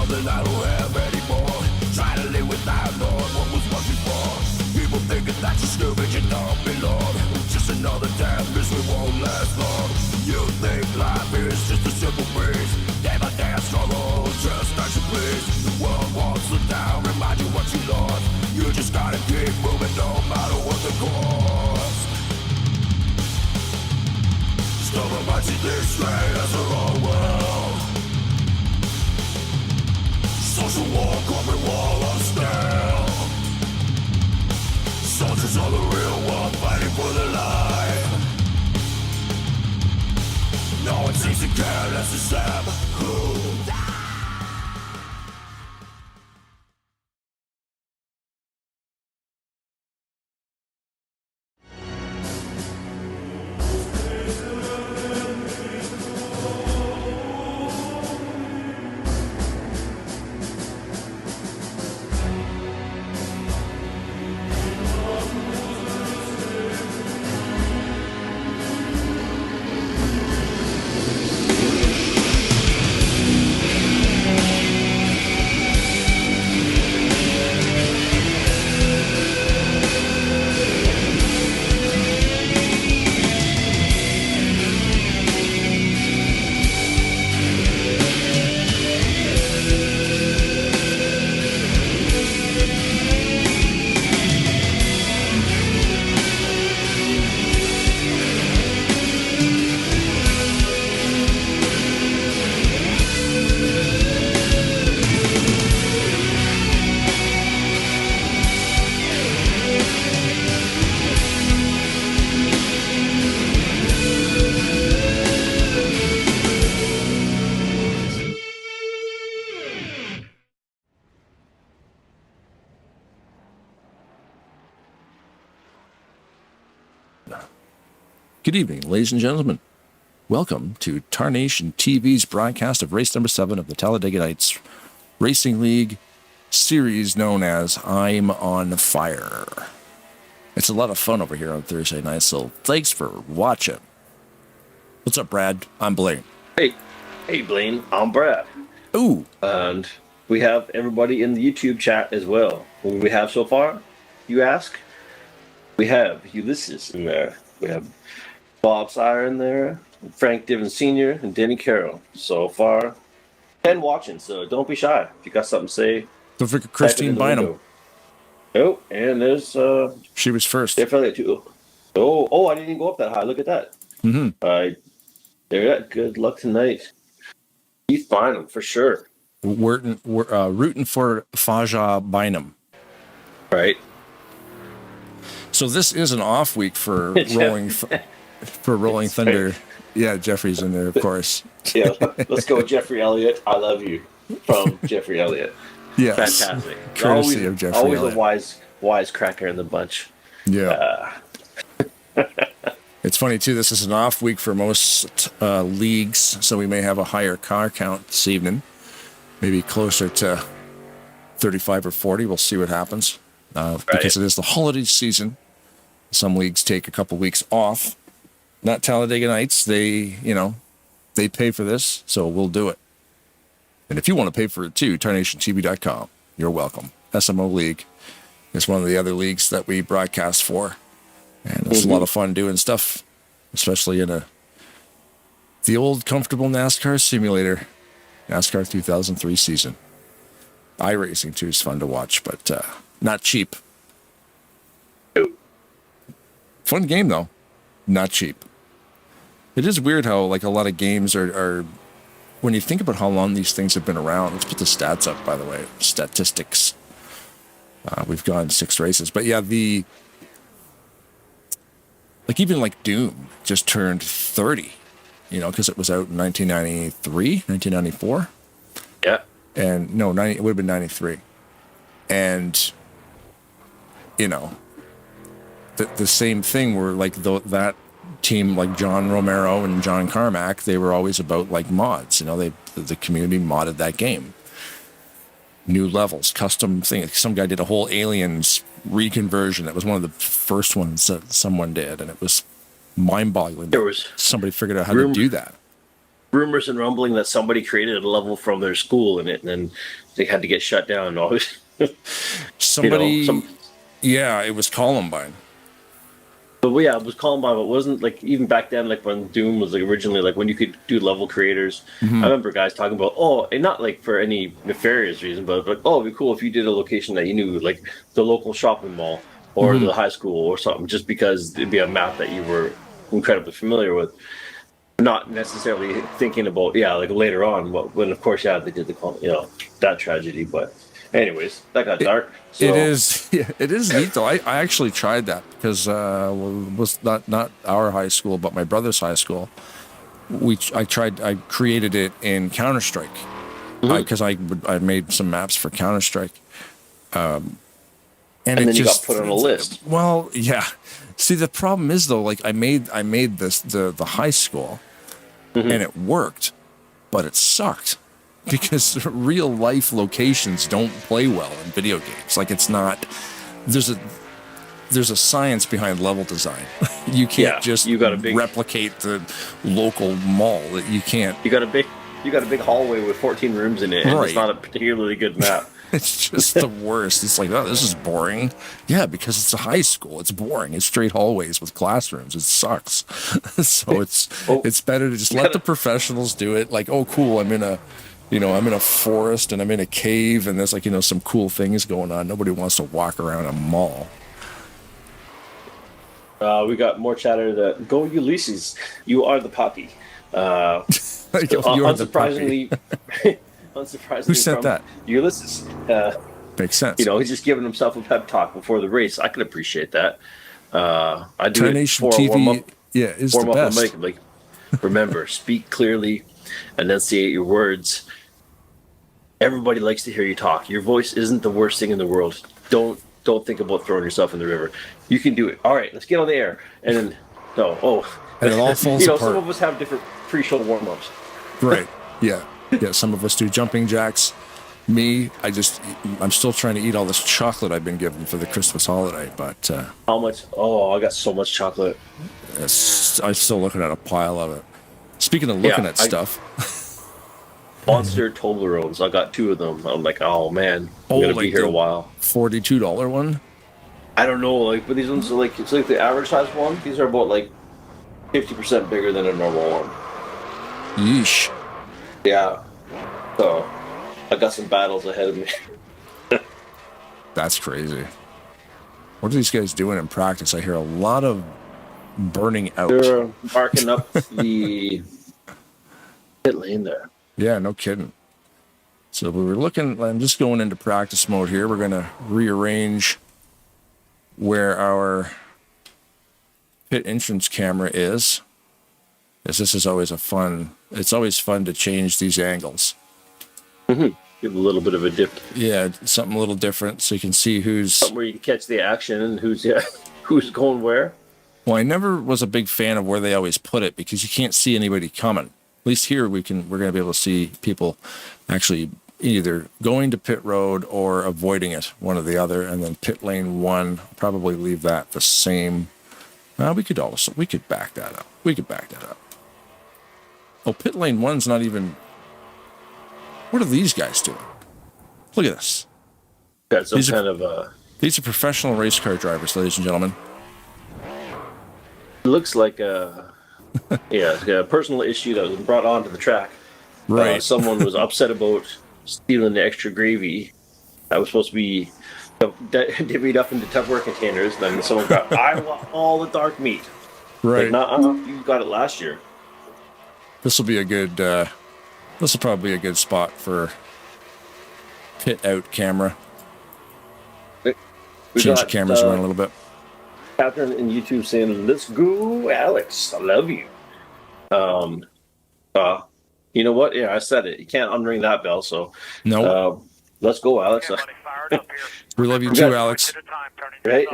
something I don't have anymore. Try to live without knowing what was once before. People thinking that you're stupid, you don't belong. Just another damn misery won't last long. You think life is just a simple breeze. Day by day I struggle, just as you please. The world won't slow down, remind you what you lost. You just gotta keep moving no matter what the cost. Stubborn minds see this straight as their own world. Social war, corporate wall of steel. Soldiers are the real one, fighting for their life. No one seems to care, that's the same. Who died? Good evening, ladies and gentlemen. Welcome to Tarnation TV's broadcast of race number 7 of the Talladega Nights Racing League series known as I'm on Fire. It's a lot of fun over here on Thursday night, so thanks for watching. What's up, Brad? I'm Blaine. Hey, Blaine. I'm Brad. Ooh. And we have everybody in the YouTube chat as well. What do we have so far, you ask? We have Ulysses in there. We have Bob Sire in there, Frank Divin Sr., and Denny Carroll. So far, and watching, so don't be shy. If you got something to say, don't forget Christine Bynum. Oh, and there's she was first. Definitely too. Oh, I didn't even go up that high. Look at that. Mm-hmm. There. Good luck tonight. Keith Bynum for sure. We're rooting for Faja Bynum. Right. So this is an off week for Rolling Thunder. Yeah, Jeffrey's in there, of course. Yeah, let's go with Jeffrey Elliott. I love you from Jeffrey Elliott. Yes. Fantastic. Courtesy of Jeffrey Elliott. Always a wise cracker in the bunch. Yeah. It's funny, too. This is an off week for most leagues, so we may have a higher car count this evening. Maybe closer to 35 or 40. We'll see what happens. Because it is the holiday season. Some leagues take a couple weeks off. Not Talladega Nights. They pay for this, so we'll do it. And if you want to pay for it too, TarnationTV.com. You're welcome. SMO League is one of the other leagues that we broadcast for. And it's a lot of fun doing stuff, especially in the old comfortable NASCAR simulator, NASCAR 2003 season. iRacing too is fun to watch, but not cheap. Fun game, though. Not cheap. It is weird how, like, a lot of games are when you think about how long these things have been around. Let's put the stats up, by the way. Statistics. We've gone 6 races. But, yeah, even Doom just turned 30, because it was out in 1993, 1994. Yeah. And, no, it would have been 93. And, the same thing where that team, like John Romero and John Carmack, they were always about mods. The community modded that game. New levels, custom things. Some guy did a whole Aliens reconversion. That was one of the first ones that someone did, and it was mind-boggling. There was somebody figured out how to do that. rumors and rumbling that somebody created a level from their school in it, and then they had to get shut down. Always, Somebody, yeah, it was Columbine. But yeah, it was Columbine. But it wasn't like even back then, like when Doom was like originally, like when you could do level creators. I remember guys talking about, and not like for any nefarious reason, but like, it'd be cool if you did a location that you knew, like the local shopping mall or the high school or something, just because it'd be a map that you were incredibly familiar with. Not necessarily thinking about, like later on, when of course, they did that tragedy. But anyways, that got dark. So. It is neat though. I actually tried that because it was not our high school, but my brother's high school. I created it in Counter-Strike because I made some maps for Counter-Strike. And it then you just got put on a list. Well, yeah. See, the problem is though, like I made this the high school, and it worked, but it sucked because real life locations don't play well in video games. Like it's not. There's a science behind level design. You can't just replicate the local mall. That you can't. You got a big hallway with 14 rooms in it, and it's not a particularly good map. It's just the worst. It's like, oh, this is boring. Yeah, because it's a high school. It's boring. It's straight hallways with classrooms. It sucks. So it's better to just let the professionals do it. Like, oh, cool. I'm in a forest and I'm in a cave and there's like, some cool things going on. Nobody wants to walk around a mall. We got more chatter that go Ulysses. You are the puppy. Unsurprisingly. Unsurprisingly, who sent that? Ulysses. Makes sense. He's just giving himself a pep talk before the race. I can appreciate that. I do Tarnation TV, is the best. Like, remember, speak clearly, enunciate your words. Everybody likes to hear you talk. Your voice isn't the worst thing in the world. Don't think about throwing yourself in the river. You can do it. All right, let's get on the air. And then, and it all falls apart. Some of us have different pre-show warm-ups. Right. Yeah. Yeah, some of us do jumping jacks. Me, I'm still trying to eat all this chocolate I've been given for the Christmas holiday, but... How much? Oh, I got so much chocolate. I'm still looking at a pile of it. Speaking of looking at stuff... Monster Toblerones. I got 2 of them. I'm like, oh, man. I'm going to be here a while. $42 one? I don't know, but these ones are it's like the average size one. These are about 50% bigger than a normal one. Yeesh. Yeah. So, I got some battles ahead of me. That's crazy. What are these guys doing in practice? I hear a lot of burning out. They're marking up the pit lane there. Yeah, no kidding. So we were looking, I'm just going into practice mode here. We're going to rearrange where our pit entrance camera is. Because this is always it's always fun to change these angles. Give a little bit of a dip. Yeah, something a little different so you can see who's... Something where you can catch the action and who's going where. Well, I never was a big fan of where they always put it because you can't see anybody coming. At least here we're going to be able to see people actually either going to pit road or avoiding it, one or the other. And then pit lane 1, probably leave that the same. We could back that up. Oh, pit lane 1's not even... What are these guys doing? Look at this. Got some These are professional race car drivers, ladies and gentlemen. It looks like a personal issue that was brought onto the track. Right. Someone was upset about stealing the extra gravy that was supposed to be divvied up into Tupperware containers. Then someone got, I want all the dark meat. Right. You got it last year. This will be a good. This will probably be a good spot for pit out camera. Change the cameras around a little bit. Catherine in YouTube saying, "Let's go, Alex. I love you." You know what? Yeah, I said it. You can't unring that bell. So no. Let's go, Alex. We love you too, Alex. Right?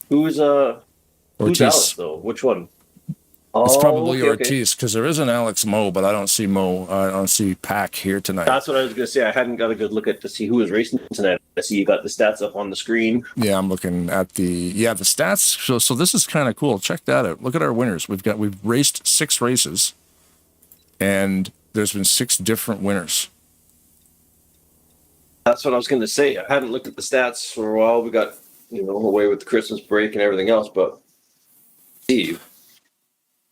Who's Alex though? Which one? It's probably Ortiz because there is an Alex Mo, but I don't see Mo. I don't see Pack here tonight. That's what I was going to say. I hadn't got a good look to see who was racing tonight. I see you got the stats up on the screen. Yeah, I'm looking at the stats. So this is kind of cool. Check that out. Look at our winners. We've raced 6 races, and there's been 6 different winners. That's what I was going to say. I hadn't looked at the stats for a while. We got, away with the Christmas break and everything else, but Steve.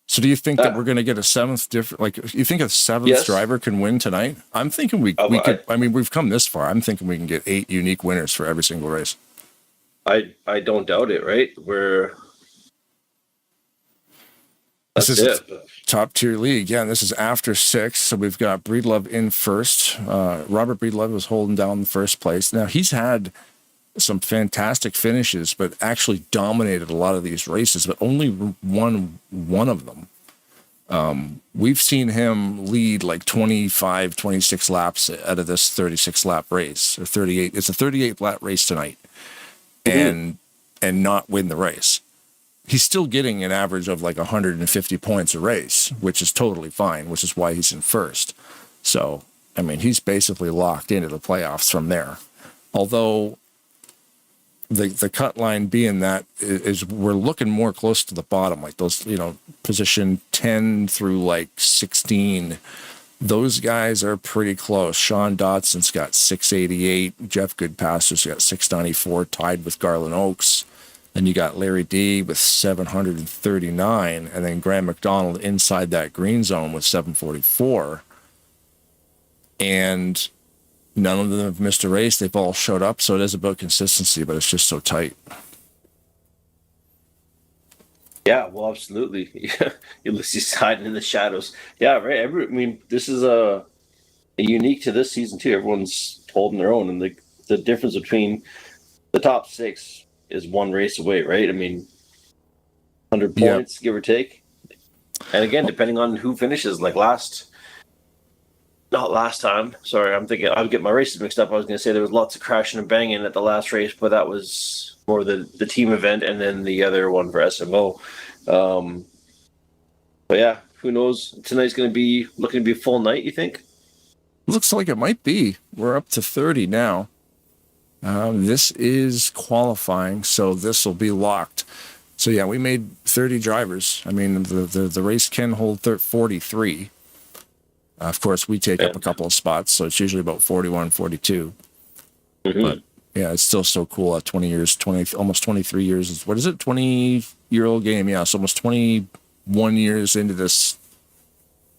So do you think that we're going to get a 7th different, like, you think a 7th driver can win tonight? I'm thinking we could, I mean, we've come this far. I'm thinking we can get 8 unique winners for every single race. I don't doubt it, right? This is a top tier league. Yeah, and this is after 6. So we've got Breedlove in first. Robert Breedlove was holding down the first place. Now, he's had some fantastic finishes, but actually dominated a lot of these races, but only won one of them. We've seen him lead like 25, 26 laps out of this 36 lap race, or 38. It's a 38 lap race tonight, and not win the race. He's still getting an average of like 150 points a race, which is totally fine, which is why he's in first. So, I mean, he's basically locked into the playoffs from there. Although the cut line being that is we're looking more close to the bottom, like those, position 10 through like 16. Those guys are pretty close. Sean Dotson's got 688. Jeff Goodpastor's got 694, tied with Garland Oaks. Then you got Larry D with 739, and then Graham McDonald inside that green zone with 744. And none of them have missed a race. They've all showed up, so it is about consistency, but it's just so tight. Yeah, well, absolutely. Ulysses hiding in the shadows. Yeah, right. This is a unique to this season too. Everyone's holding their own, and the difference between the top 6 is one race away, right? 100 points, give or take. And again, depending on who finishes, like not last time. Sorry, I'm getting my races mixed up. I was going to say there was lots of crashing and banging at the last race, but that was more the team event, and then the other one for SMO. But yeah, who knows? Tonight's going to be looking to be a full night, you think? Looks like it might be. We're up to 30 now. This is qualifying, so this will be locked. So yeah, we made 30 drivers. The race can hold 43. Of course, we take up a couple of spots, so it's usually about 41, 42. Mm-hmm. But yeah, it's still so cool at 20 years, almost 23 years. What is it? 20-year-old game. Yeah, it's almost 21 years into this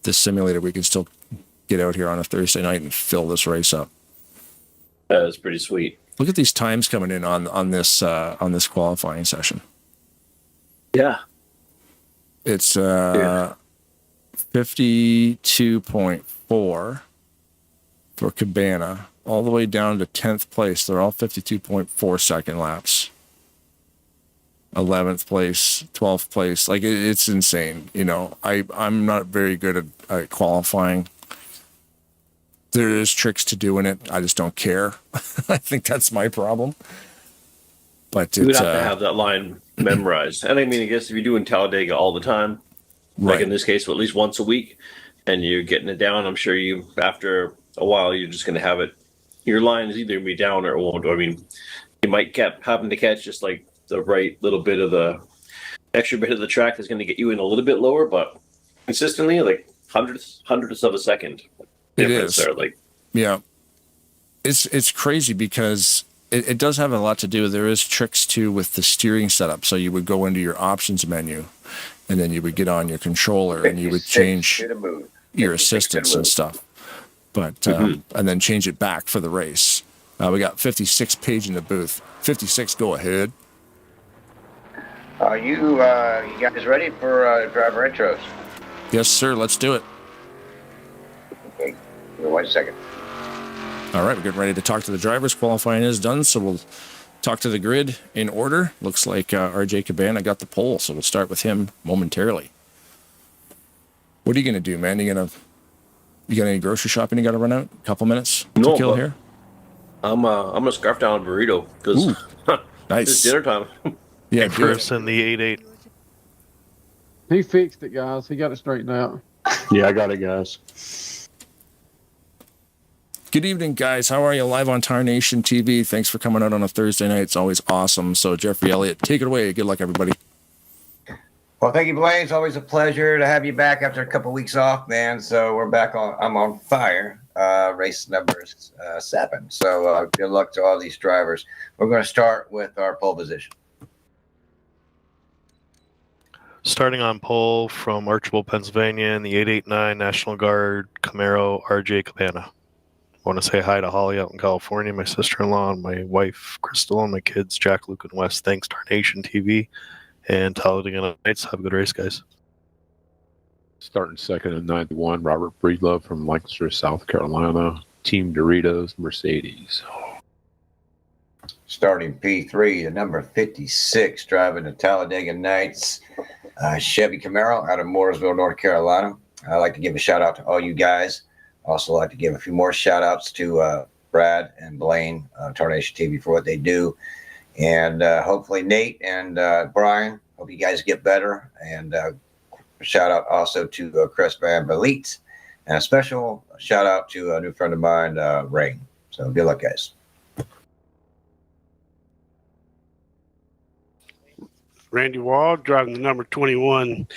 simulator. We can still get out here on a Thursday night and fill this race up. That is pretty sweet. Look at these times coming in on this qualifying session. Yeah. It's 52.4 for Cabana, all the way down to 10th place. They're all 52.4 second laps. 11th place, 12th place. Like, it's insane. I'm not very good at qualifying. There is tricks to doing it. I just don't care. I think that's my problem. But you would have to have that line memorized. And I guess if you're doing Talladega all the time, like in this case, at least once a week, and you're getting it down, I'm sure after a while, you're just going to have it. Your line is either going to be down or it won't. You might happen to catch just like the right little bit of the extra bit of the track that's going to get you in a little bit lower, but consistently, like hundredths of a second. It is. There, yeah. It's crazy because it does have a lot to do. There is tricks too with the steering setup. So you would go into your options menu, and then you would get on your controller and you would change your assistance and stuff. But and then change it back for the race. We got 56 Page in the booth. 56, go ahead. Are you guys ready for driver intros? Yes, sir. Let's do it. Okay. Give me 1 second. All right, we're getting ready to talk to the drivers. Qualifying is done, so we'll talk to the grid in order. Looks like RJ Cabana got the pole, so we'll start with him momentarily. What are you going to do, man? You got any grocery shopping you got to run out? A couple minutes to kill here? I'm gonna scarf down a burrito because nice. It's dinner time. Yeah, Chris in the 8-8. He fixed it, guys. He got it straightened out. Yeah, I got it, guys. Good evening, guys. How are you? Live on Tarnation TV. Thanks for coming out on a Thursday night. It's always awesome. So, Jeffrey Elliott, take it away. Good luck, everybody. Well, thank you, Blaine. It's always a pleasure to have you back after a couple of weeks off, man. So we're back on. I'm on fire. Race number 7. So good luck to all these drivers. We're going to start with our pole position. Starting on pole from Archibald, Pennsylvania, in the 889 National Guard Camaro RJ Cabana. I want to say hi to Holly out in California, my sister-in-law, and my wife, Crystal, and my kids, Jack, Luke, and Wes. Thanks, Tarnation TV and Talladega Nights. Have a good race, guys. Starting second in 91, Robert Breedlove from Lancaster, South Carolina. Team Doritos, Mercedes. Starting P3, the number 56, driving the Talladega Nights, Chevy Camaro out of Mooresville, North Carolina. I'd like to give a shout out to all you guys. Also like to give a few more shout outs to Brad and Blaine, Tarnation TV, for what they do. And hopefully Nate and Brian, hope you guys get better. And shout out also to Chris Van Vliet. And a special shout out to a new friend of mine, Ray. So good luck, guys. Randy Wald, driving the number 21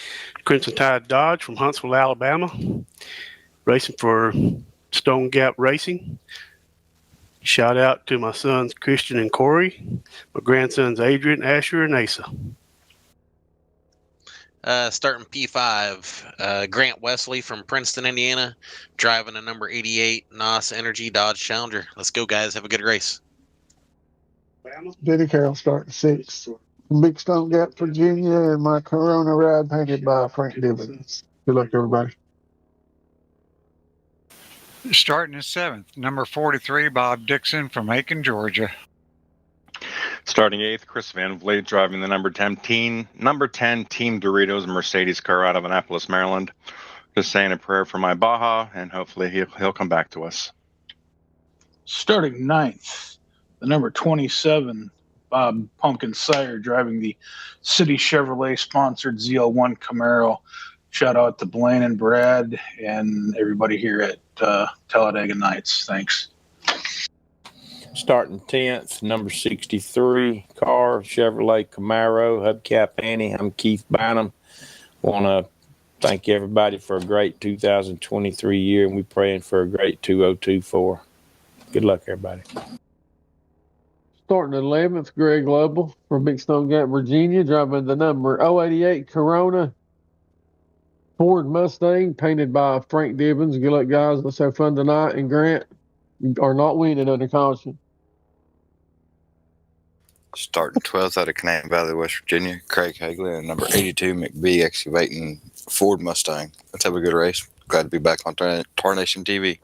Crimson Tide Dodge from Huntsville, Alabama, racing for Stone Gap Racing. Shout out to my sons Christian and Corey, my grandsons Adrian, Asher, and Asa. Starting P5, Grant Wesley from Princeton, Indiana, driving a number 88 NOS Energy Dodge Challenger. Let's go, guys. Have a good race. Denny Carroll starting 6th. Big Stone Gap, Virginia, and my Corona ride painted by Frank Divins. Good luck, everybody. Starting at 7th, number 43, Bob Dixon from Aiken, Georgia. Starting 8th, Chris Van Vliet, driving the number 10 Team Doritos Mercedes car out of Annapolis, Maryland. Just saying a prayer for my Baja, and hopefully he'll come back to us. Starting 9th, the number 27, Bob Pumpkin Sire, driving the City Chevrolet sponsored ZL1 Camaro. Shout out to Blaine and Brad and everybody here at Talladega Nights. Thanks. Starting 10th, number 63, car, Chevrolet Camaro, hubcap Annie. I'm Keith Bynum. Want to thank everybody for a great 2023 year, and we're praying for a great 2024. Good luck, everybody. Starting 11th, Greg Lovell from Big Stone Gap, Virginia, driving the number 088 Corona Ford Mustang, painted by Frank Divins. Good luck, guys. Let's have fun tonight. And Grant, you are not winning under caution. Starting 12th out of Canaan Valley, West Virginia, Craig Hagley, and number 82 McBee excavating Ford Mustang. Let's have a good race. Glad to be back on Tarnation TV.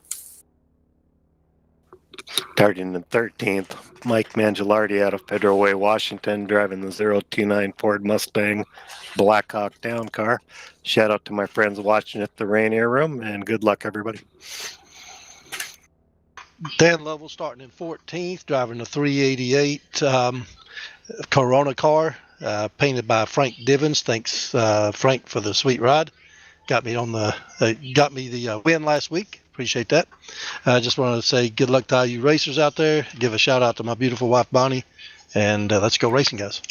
Starting the 13th, Mike Mangialardi out of Federal Way, Washington, driving the 029 Ford Mustang Blackhawk down car. Shout out to my friends watching at the Rainier Room, and good luck, everybody. Dan Lovell starting in 14th, driving the 388 Corona car, painted by Frank Divins. Thanks, Frank, for the sweet ride. Got me the win last week. Appreciate that. I just wanted to say good luck to all you racers out there. Give a shout out to my beautiful wife, Bonnie. And let's go racing, guys.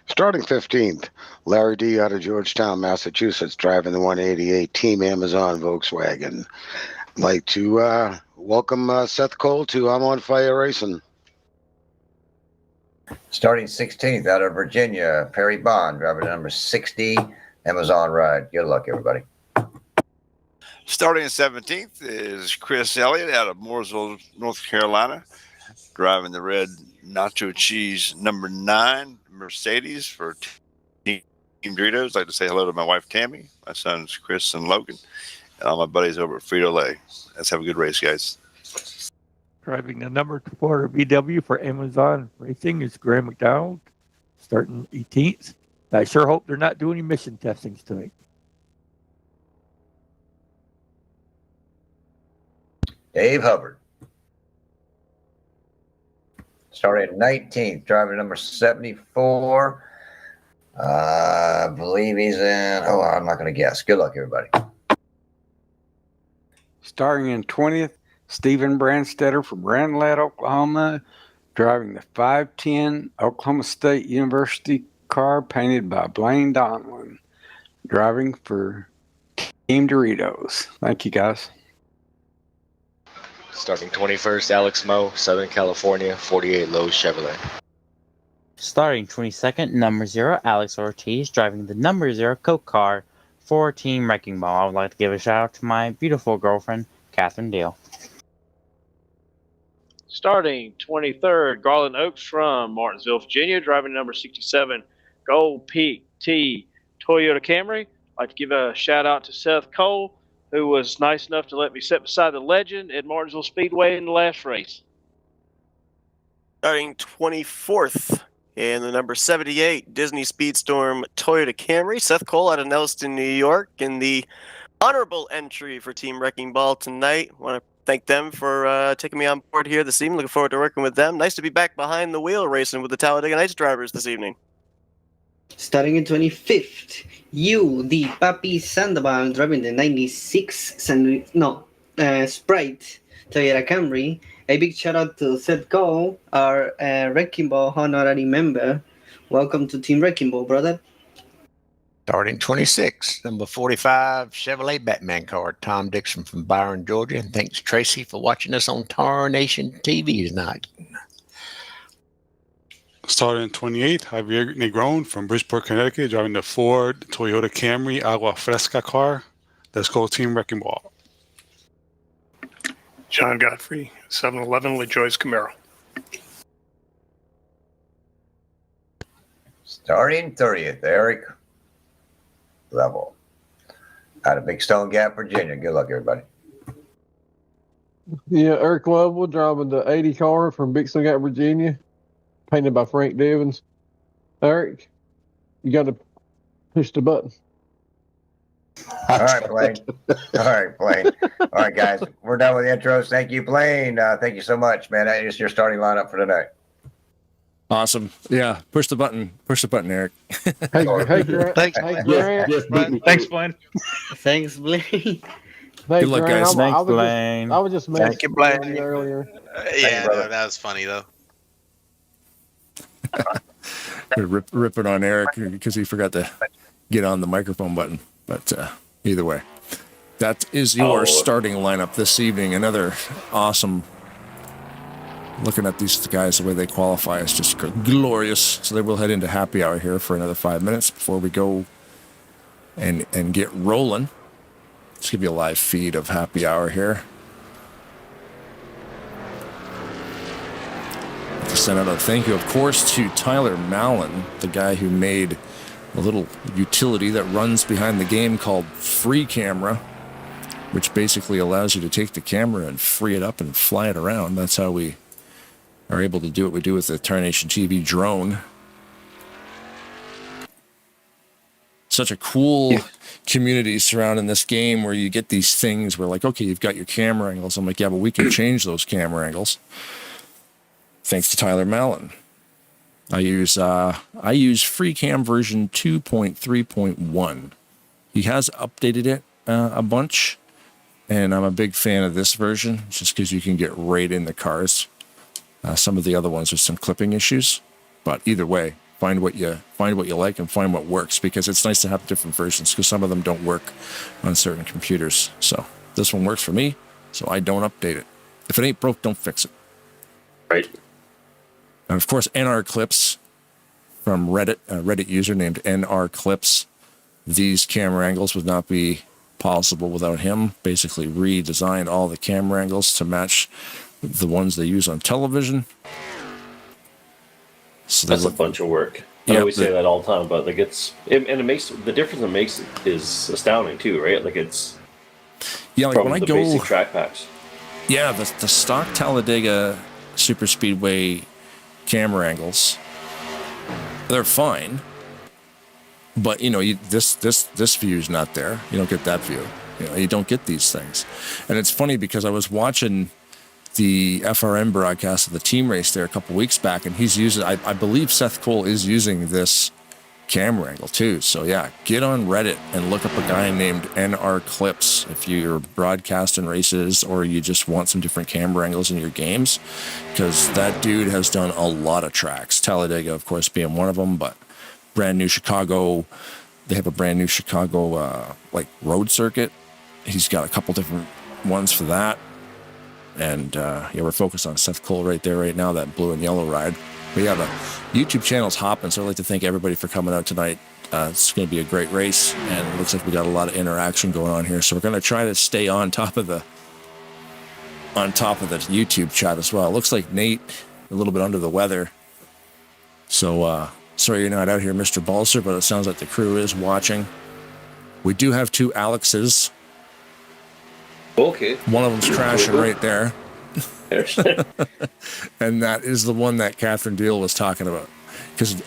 Starting 15th, Larry D. out of Georgetown, Massachusetts, driving the 188 Team Amazon Volkswagen. I'd like to welcome Seth Cole to I'm on Fire Racing. Starting 16th out of Virginia, Perry Bond, driving number 60 Amazon ride. Good luck, everybody. Starting 17th is Chris Elliott out of Mooresville, North Carolina, driving the red nacho cheese number 9 Mercedes for Team Doritos. I'd like to say hello to my wife, Tammy, my sons, Chris and Logan, and all my buddies over at Frito-Lay. Let's have a good race, guys. Driving the number 4 VW for Amazon Racing is Graham McDonald, starting 18th. I sure hope they're not doing any mission testings tonight. Dave Hubbard. Starting at 19th, driving number 74. I believe he's in, I'm not going to guess. Good luck, everybody. Starting in 20th, Stephen Brandstetter from Brandlett, Oklahoma, driving the 510 Oklahoma State University car painted by Blaine Donlin, driving for Team Doritos. Thank you, guys. Starting 21st, Alex Moe, Southern California, 48 Lowe's Chevrolet. Starting 22nd, number 0, Alex Ortiz, driving the number 0 Coke car for Team Wrecking Ball. I would like to give a shout out to my beautiful girlfriend, Catherine Deal. Starting 23rd, Garland Oaks from Martinsville, Virginia, driving number 67 Gold Peak T Toyota Camry. I'd like to give a shout out to Seth Cole, who was nice enough to let me sit beside the legend at Martinsville Speedway in the last race. Starting 24th in the number 78 Disney Speedstorm Toyota Camry, Seth Cole out of Nelson, New York, in the honorable entry for Team Wrecking Ball tonight. Want to thank them for taking me on board here this evening. Looking forward to working with them. Nice to be back behind the wheel racing with the Talladega Nights drivers this evening. Starting in 25th, the Papi Sandoval driving the 96 Sprite Toyota Camry. A big shout out to Seth Cole, our Wrecking Ball honorary member. Welcome to Team Wrecking Ball, brother. Starting 26, number 45 Chevrolet Batman car, Tom Dixon from Byron, Georgia. And thanks, Tracy, for watching us on Tarnation TV tonight. Starting 28th, Javier Negron from Bridgeport, Connecticut, driving the Ford Toyota Camry Agua Fresca car. Let's go Team Wrecking Ball. John Godfrey, 711 LaJoy's Camaro. Starting 30th, Eric Level out of Big Stone Gap, Virginia. Good luck, everybody. Yeah, Eric Lovell driving the 80 car from Big Stone Gap, Virginia, painted by Frank Devins. Eric, you got to push the button. All right, Blaine. All right, Blaine. All right, guys. We're done with the intros. Thank you, Blaine. Thank you so much, man. That is your starting lineup for tonight. Awesome. Yeah. Push the button. Push the button, Eric. Hey, Grant. Thanks, Hey, Grant. Thanks, Blaine. Thanks, Blaine. Hey, Good luck, Grant, guys. I was just messing Thank you, with Blaine. you earlier. Yeah, no, that was funny, though. Ripping on Eric because he forgot to get on the microphone button. But either way, that is your starting lineup this evening. Another awesome. Looking at these guys, the way they qualify is just glorious. So they will head into happy hour here for another 5 minutes before we go and get rolling. Let's give you a live feed of happy hour here. To send out a thank you, of course, to Tyler Mallon, the guy who made a little utility that runs behind the game called Free Camera, which basically allows you to take the camera and free it up and fly it around. That's how we are able to do what we do with the Tarnation TV drone. Such a cool community surrounding this game where you get these things where, like, okay, you've got your camera angles. I'm like, yeah, but we can change those camera angles. Thanks to Tyler Mallon. I use FreeCam version 2.3.1. He has updated it a bunch, and I'm a big fan of this version just because you can get right in the cars. Some of the other ones are some clipping issues, but either way, find what you like and find what works, because it's nice to have different versions because some of them don't work on certain computers. So this one works for me, so I don't update it. If it ain't broke, don't fix it. Right. And of course, NR Clips from Reddit, a Reddit user named NR Clips. These camera angles would not be possible without him. Basically redesigned all the camera angles to match the ones they use on television. So that's a bunch of work. I always say that all the time, but like it makes the difference. It makes is astounding too, right? Like it's like from when I the go basic track packs. Yeah, the stock Talladega Super Speedway camera angles, they're fine, but this view is not there. You don't get that view. You don't get these things. And it's funny because I was watching the FRN broadcast of the team race there a couple weeks back, and he's using, I believe Seth Cole is using this camera angle too. So yeah, get on Reddit and look up a guy named NR Clips if you're broadcasting races or you just want some different camera angles in your games, because that dude has done a lot of tracks, Talladega of course being one of them, but brand new Chicago. They have a brand new Chicago like road circuit. He's got a couple different ones for that. And we're focused on Seth Cole right there right now, that blue and yellow ride. But yeah, the YouTube channel's hopping, so I'd like to thank everybody for coming out tonight. It's going to be a great race, and it looks like we got a lot of interaction going on here. So we're going to try to stay on top of the YouTube chat as well. It looks like Nate a little bit under the weather. So sorry you're not out here, Mr. Balser, but it sounds like the crew is watching. We do have 2 Alexes. Okay. One of them's crashing right there. And that is the one that Catherine Deal was talking about. Because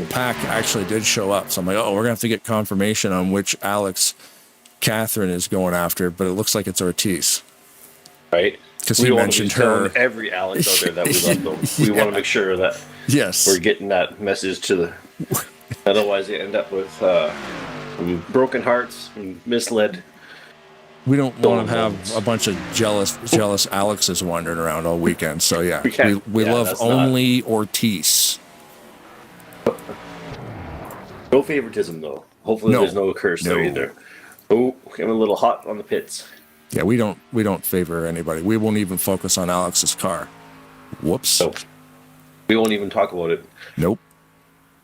Pack actually did show up. So I'm like, we're going to have to get confirmation on which Alex Catherine is going after. But it looks like it's Ortiz. Right. Because he mentioned her. Every Alex out there that we love, though. We want to make sure that we're getting that message to the. Otherwise, they end up with broken hearts and misled. We don't want to have a bunch of jealous Alexes wandering around all weekend. So yeah, we love only Ortiz. No favoritism though. Hopefully there's no curse there either. Oh, I'm a little hot on the pits. Yeah, we don't favor anybody. We won't even focus on Alex's car. Whoops. Nope. We won't even talk about it. Nope.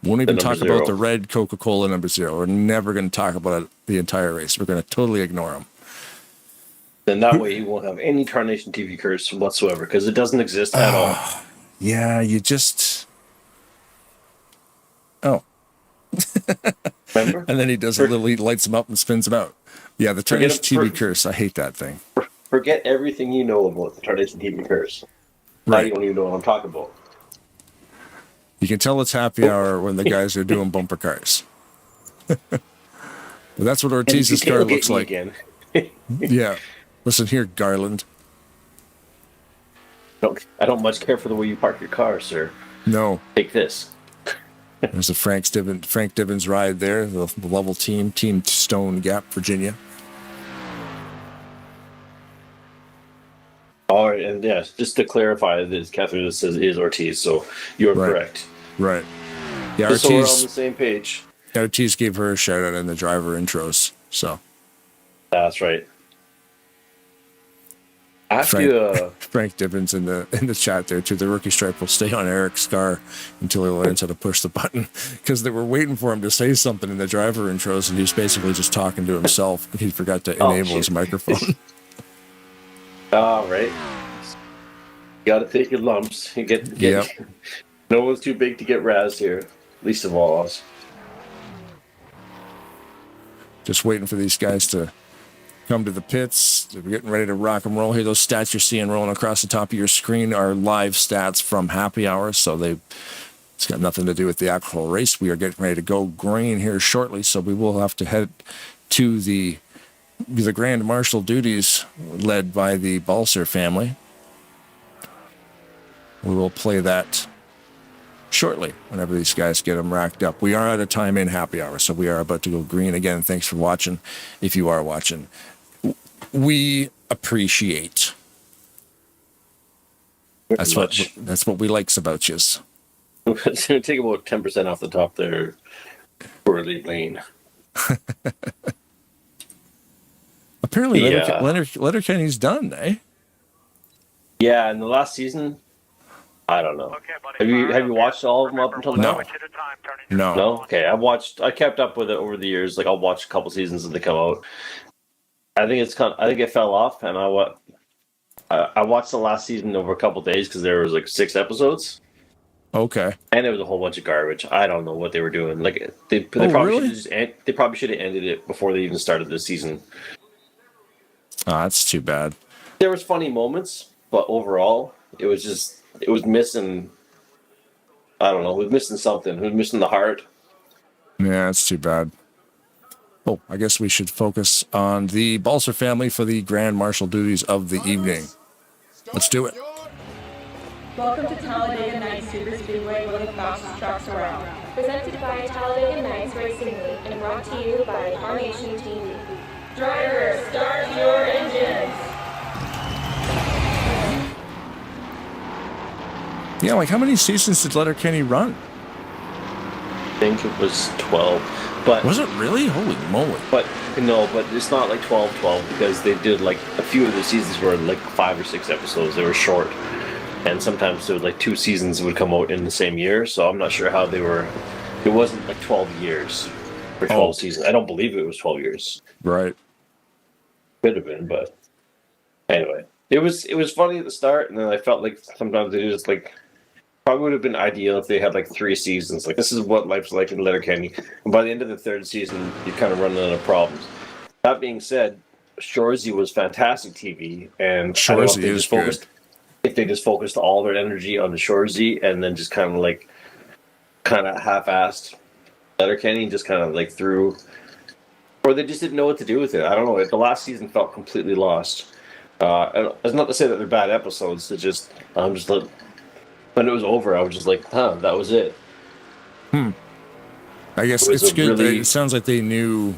Won't even talk about the red Coca-Cola number 0. We're never going to talk about it the entire race. We're going to totally ignore them. Then that way you won't have any Tarnation TV curse whatsoever because it doesn't exist at all. Yeah, you just. Oh. Remember? And then he does a little, he lights them up and spins them out. Yeah, the Tarnation TV curse. I hate that thing. Forget everything you know about the Tarnation TV curse. Right. Now you don't even know what I'm talking about. You can tell it's happy hour when the guys are doing bumper cars. But that's what Ortiz's car looks like. Again. Yeah. Listen here, Garland. I don't much care for the way you park your car, sir. No. Take this. There's a Frank Divins ride there, the level Team Stone Gap, Virginia. All right, and yes, just to clarify, this Catherine says is Ortiz, so you're correct. Right. Yeah, just so we're on the same page. Ortiz gave her a shout out in the driver intros, so. That's right. Frank Divins in the chat there too. The rookie stripe will stay on Eric's car until he learns how to push the button, because they were waiting for him to say something in the driver intros, and he was basically just talking to himself. He forgot to enable his microphone. All right. You got to take your lumps. You get no one's too big to get razzed here, least of all us. Just waiting for these guys to come to the pits. We're getting ready to rock and roll here. Those stats you're seeing rolling across the top of your screen are live stats from happy hour, so it's got nothing to do with the actual race. We are getting ready to go green here shortly, so we will have to head to the Grand Marshal duties led by the Balser family. We will play that shortly whenever these guys get them racked up. We are out of time in happy hour, so we are about to go green again. Thanks for watching. If you are watching, we appreciate. That's what we likes about you. It's going to take about 10% off the top there for Elite Lane. Apparently, Letterkenny's done, eh? Yeah, in the last season, I don't know. Have you watched all of them up until now? No. Okay, I kept up with it over the years. Like I'll watch a couple seasons as they come out. I think it fell off, and I watched the last season over a couple days because there was like 6 episodes. Okay. And it was a whole bunch of garbage. I don't know what they were doing. Like they probably should have ended it before they even started this season. Oh, that's too bad. There was funny moments, but overall, it was missing. I don't know. It was missing something. It was missing the heart. Yeah, that's too bad. Oh, I guess we should focus on the Balser family for the Grand Marshal duties of the evening. Let's do it. Welcome to Talladega Nights Super Speedway, one of the fastest tracks around. Presented by Talladega Nights Racing League and brought to you by Tarnation TV. Drivers, start your engines! Yeah, like how many seasons did Letterkenny run? think it was 12. But was it really? Holy moly! But no, but it's not like 12 because they did like a few of the seasons were like 5 or 6 episodes. They were short, and sometimes there was like 2 seasons would come out in the same year. So I'm not sure how they were. It wasn't like 12 years for 12 seasons. I don't believe it was 12 years. Right. Could have been, but anyway, it was funny at the start, and then I felt like sometimes they just like. Probably would have been ideal if they had like 3 seasons. Like, this is what life's like in Letterkenny. And by the end of the 3rd season, you kind of run out of problems. That being said, Shoresy was fantastic TV. And Shoresy is good. If they just focused all their energy on the Shoresy and then just kind of half-assed Letterkenny, just kind of like threw... Or they just didn't know what to do with it. I don't know. The last season felt completely lost. And it's not to say that they're bad episodes. It's just... I'm just like... When it was over, I was just like, that was it. I guess it's good. It sounds like they knew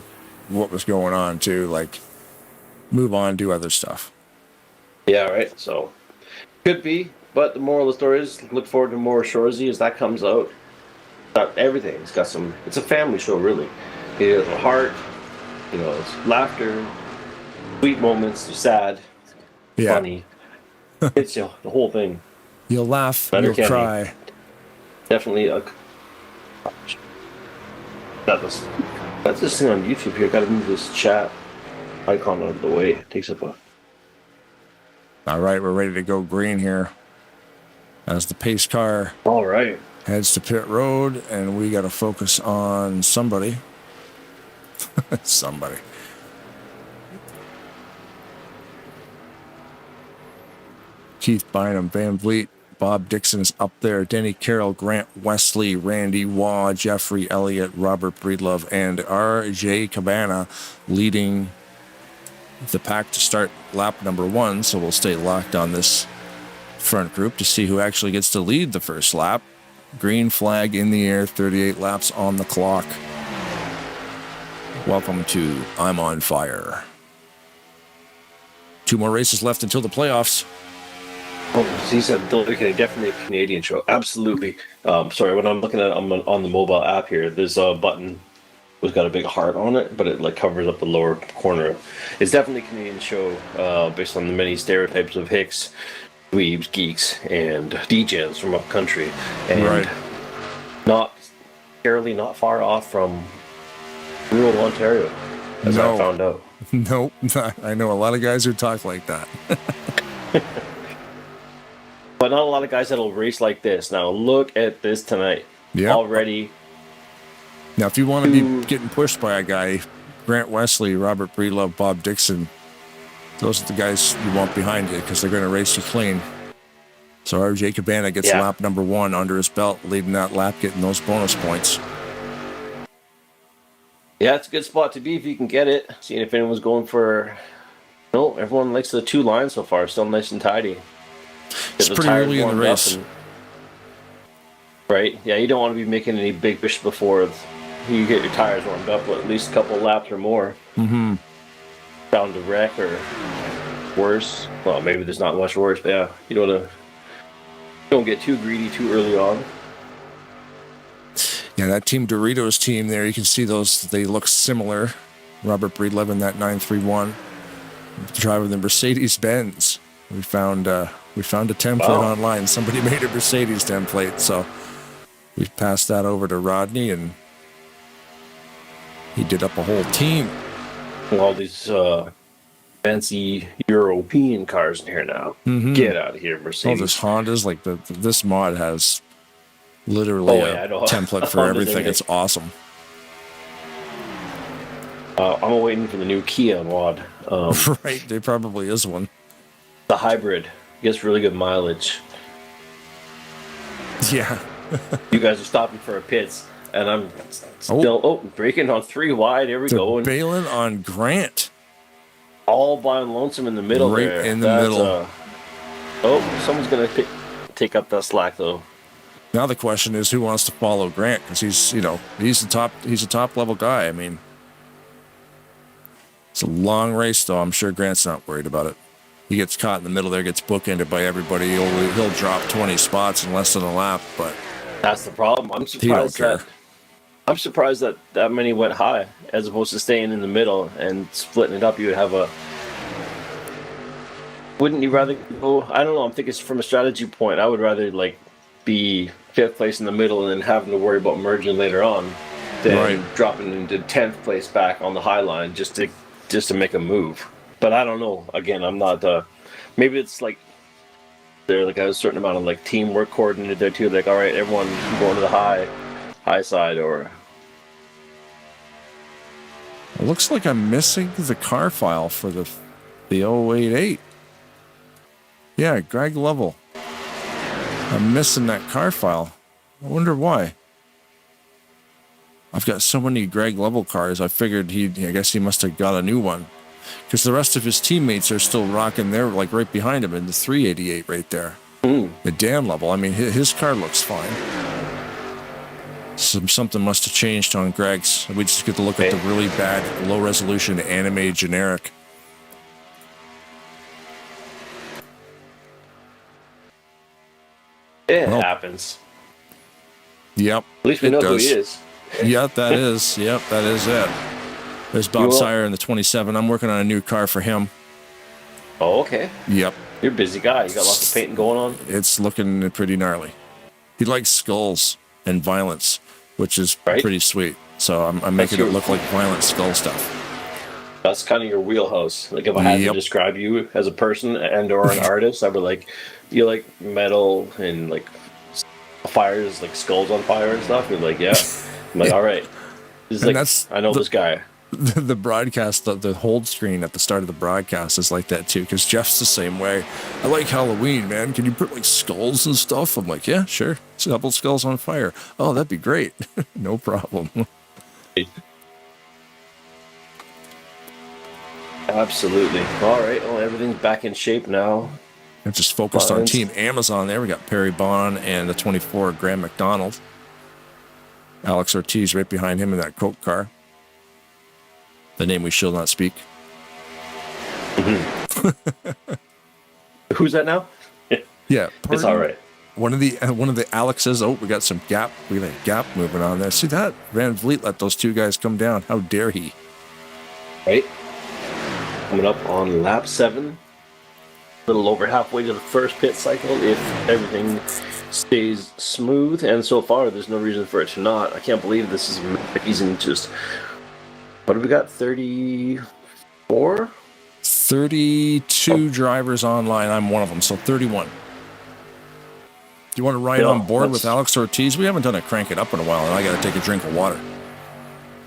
what was going on, too. Like, move on, do other stuff. Yeah, right. So, could be. But the moral of the story is look forward to more Shoresy as that comes out. Everything. It's got some... It's a family show, really. It has a heart. It's laughter. Sweet moments. Sad. Yeah. Funny. It's the whole thing. You'll laugh, you'll cry. Definitely that's this thing on YouTube here. Gotta move this chat icon out of the way. It takes up a... All right, we're ready to go green here. As the pace car heads to pit road, and we got to focus on somebody. Somebody. Keith Bynum, Van Vliet, Bob Dixon is up there. Denny Carroll, Grant Wesley, Randy Waugh, Jeffrey Elliott, Robert Breedlove, and R.J. Cabana leading the pack to start lap number 1. So we'll stay locked on this front group to see who actually gets to lead the first lap. Green flag in the air, 38 laps on the clock. Welcome to I'm on Fire. 2 more races left until the playoffs. Oh, he said definitely a Canadian show. Absolutely. Sorry, when I'm looking at it on the mobile app here, there's a button that's got a big heart on it, but it like covers up the lower corner. It's definitely a Canadian show based on the many stereotypes of Hicks, dweebs, geeks, and DJs from up country, and not far off from rural Ontario, as I found out. Nope, I know a lot of guys who talk like that. But not a lot of guys that'll race like this. Now look at this tonight. Yeah. Already. Now, if you want to be getting pushed by a guy, Grant Wesley, Robert Breedlove, Bob Dixon, those are the guys you want behind you because they're going to race you clean. So R.J. Cabana gets lap number 1 under his belt, leading that lap, getting those bonus points. Yeah, it's a good spot to be if you can get it. Seeing if anyone's going for... No, everyone likes the 2 lines so far. Still nice and tidy. It's pretty early in the race. Right? Yeah, you don't want to be making any big push before you get your tires warmed up, but at least a couple laps or more. Mm-hmm. Bound to wreck or worse. Well, maybe there's not much worse, but yeah, you don't get too greedy too early on. Yeah, that Team Doritos team there, you can see those, they look similar. Robert Breedlove in that 931. Driving the Mercedes-Benz. We found a template online. Somebody made a Mercedes template, so we passed that over to Rodney, and he did up a whole team. All these fancy European cars in here now. Mm-hmm. Get out of here, Mercedes. All this Hondas, like this mod has literally a template for everything. It's awesome. I'm waiting for the new Kia mod. Right, there probably is one. The hybrid gets really good mileage. Yeah. You guys are stopping for a pits, and I'm still braking on 3 wide. Here we go. And bailing on Grant. All by lonesome in the middle there. Right in the middle. Someone's going to take up that slack, though. Now the question is, who wants to follow Grant? Because he's a top level guy. I mean, it's a long race, though. I'm sure Grant's not worried about it. He gets caught in the middle there, gets bookended by everybody. He'll drop 20 spots in less than a lap, but that's the problem. I'm surprised that I'm surprised that many went high as opposed to staying in the middle and splitting it up. You would have a. Wouldn't you rather go? I don't know. I'm thinking from a strategy point. I would rather like be 5th place in the middle and then having to worry about merging later on than dropping into 10th place back on the high line just to make a move. But I don't know. Again, I'm not. Maybe it's like there's like a certain amount of like teamwork coordinated there too. Like, all right, everyone going to the high side, or. It looks like I'm missing the car file for the 088. Yeah, Greg Lovell. I'm missing that car file. I wonder why. I've got so many Greg Lovell cars. I figured I guess he must have got a new one, because the rest of his teammates are still rocking there, like right behind him in the 388 right there. The Dan Lovell. I mean, his car looks fine. Something must have changed on Greg's. We just get to look at the really bad, low-resolution anime generic. It happens. Yep. At least we know who he is. Yep, that is. Yep, that is it. There's Bob Sire in the 27. I'm working on a new car for him. Oh, okay. Yep. You're a busy guy. You got lots of painting going on. It's looking pretty gnarly. He likes skulls and violence, which is pretty sweet. So I'm making it look like violent skull stuff. That's kind of your wheelhouse. Like, if I had to describe you as a person and or an artist, I would like, you like metal and like fires, like skulls on fire and stuff. You're like, yeah. I'm like, all right. This is like, I know this guy. The broadcast, the hold screen at the start of the broadcast is like that too, because Jeff's the same way. I like Halloween, man. Can you put like skulls and stuff? I'm like, yeah, sure. Double skulls on fire. Oh, that'd be great. No problem. Absolutely. All right. Well, everything's back in shape now. I'm just focused on Team Amazon there. We got Perry Bond and the 24 Graham McDonald. Alex Ortiz right behind him in that Coke car. The name we shall not speak. Who's that now? Yeah, it's all right. One of the Alexes. Oh, we got some gap. We got a gap moving on there. See that? Van Vliet let those two guys come down. How dare he? Right. Coming up on lap 7. A little over halfway to the first pit cycle if everything stays smooth. And so far, there's no reason for it to not. I can't believe this is amazing. Just. What have we got? 34? 32 drivers online. I'm one of them, so 31. Do you want to ride on board with Alex Ortiz? We haven't done a crank it up in a while, and I got to take a drink of water.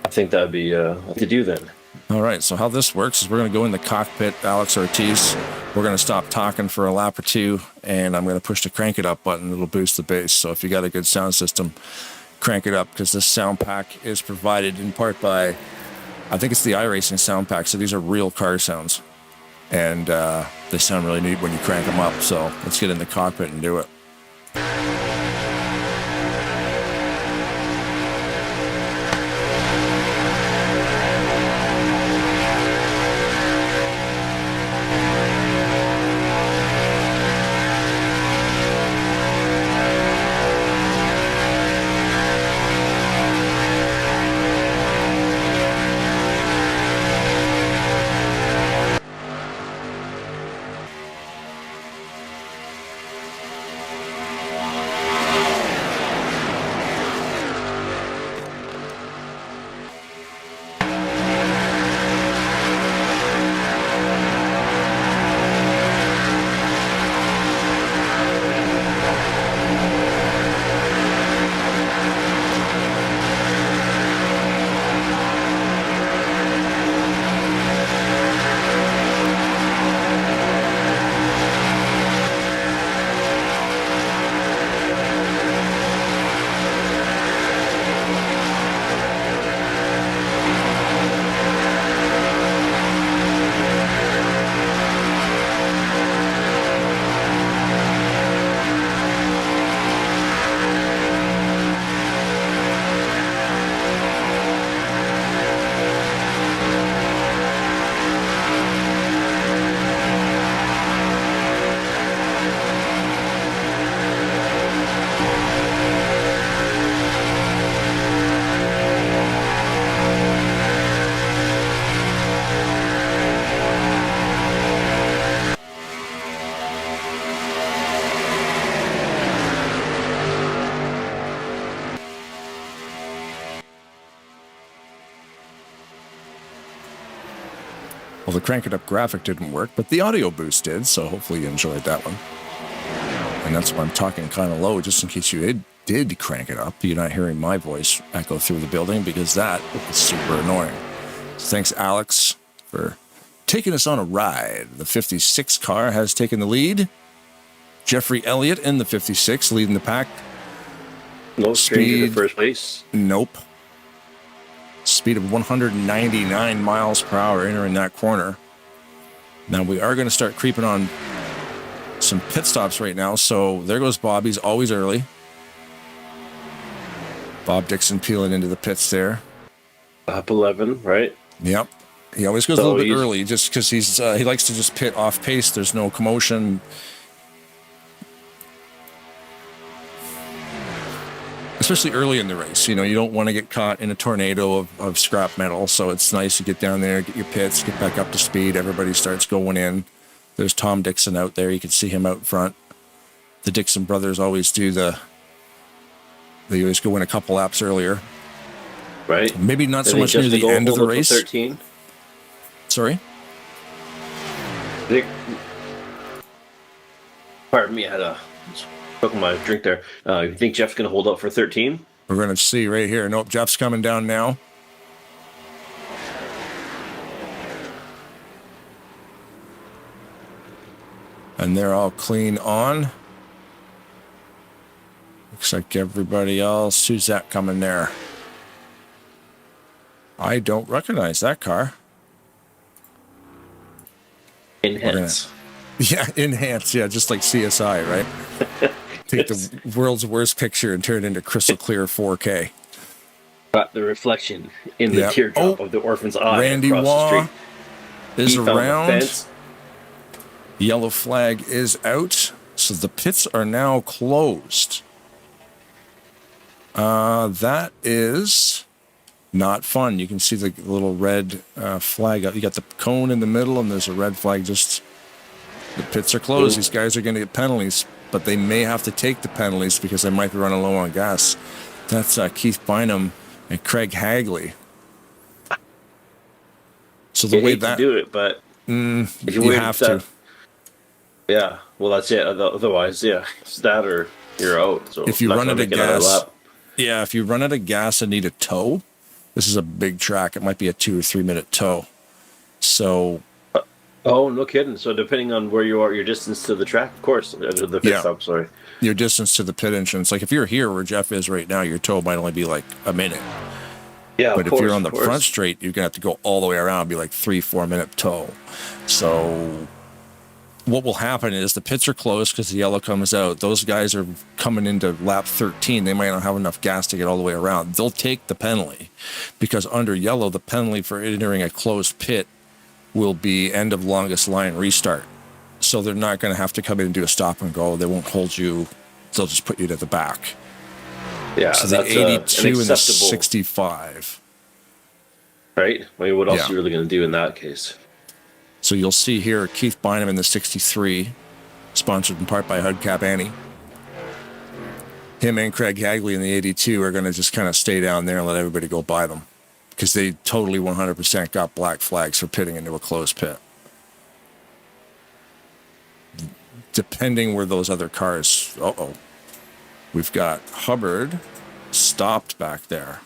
I think that'd be to do then. All right, so how this works is we're going to go in the cockpit, Alex Ortiz. We're going to stop talking for a lap or two, and I'm going to push the crank it up button. It'll boost the bass. So if you got a good sound system, crank it up, because this sound pack is provided in part by... I think it's the iRacing sound pack, so these are real car sounds. And they sound really neat when you crank them up, so let's get in the cockpit and do it. Well, the Crank It Up graphic didn't work, but the audio boost did, so hopefully you enjoyed that one. And that's why I'm talking kind of low, just in case you did crank it up. You're not hearing my voice echo through the building, because that is super annoying. So thanks, Alex, for taking us on a ride. The 56 car has taken the lead. Jeffrey Elliott in the 56 leading the pack. No stranger to first place. Nope. Speed of 199 miles per hour entering that corner. Now we are going to start creeping on some pit stops right now. So there goes Bob. He's always early. Bob Dixon peeling into the pits there. Up 11, right? Yep. He always goes a little bit early just because he likes to just pit off pace. There's no commotion. Especially early in the race, you know, you don't want to get caught in a tornado of scrap metal. So it's nice to get down there, get your pits, get back up to speed. Everybody starts going in. There's Tom Dixon out there. You can see him out front. The Dixon brothers always do they always go in a couple laps earlier. Right. Maybe not so much near the end of the race. 13. Sorry? Pardon me, I had a took my drink there. You think Jeff's going to hold up for 13? We're going to see right here. Nope, Jeff's coming down now. And they're all clean on. Looks like everybody else. Who's that coming there? I don't recognize that car. Enhance. Yeah, enhance. Yeah, just like CSI, right? Take the world's worst picture and turn it into crystal clear 4K. Got the reflection in the teardrop of the orphan's eye. Randy across Waugh the street. is He found the around. fence. Yellow flag is out. So the pits are now closed. That is not fun. You can see the little red flag. You got the cone in the middle, and there's a red flag just... The pits are closed. These guys are going to get penalties, but they may have to take the penalties because they might be running low on gas. That's Keith Bynum and Craig Hagley. So the way that to do it, but if you have to. Yeah, well, that's it. Otherwise, yeah, it's that or you're out. So if you not run gonna out of make another gas, lap. yeah, if you run out of gas and need a tow, this is a big track. It might be a 2 or 3 minute tow. So. Oh, no kidding. So depending on where you are, your distance to the track, of course, to the pit stop, sorry. Your distance to the pit entrance. Like if you're here where Jeff is right now, your tow might only be like a minute. Yeah, but of if you're on the course. front straight, you're going to have to go all the way around, be like 3-4 minute tow. So what will happen is the pits are closed because the yellow comes out. Those guys are coming into lap 13. They might not have enough gas to get all the way around. They'll take the penalty because under yellow, the penalty for entering a closed pit will be end of longest line restart. So they're not going to have to come in and do a stop and go. They won't hold you. They'll just put you to the back. Yeah, so the that's 82 and the acceptable. 65. Right? I mean, what else Yeah. are you really going to do in that case? So you'll see here Keith Bynum in the 63, sponsored in part by Hudcap Annie. Him and Craig Hagley in the 82 are going to just kind of stay down there and let everybody go by them because they totally 100% got black flags for pitting into a closed pit. Depending where those other cars... We've got Hubbard stopped back there.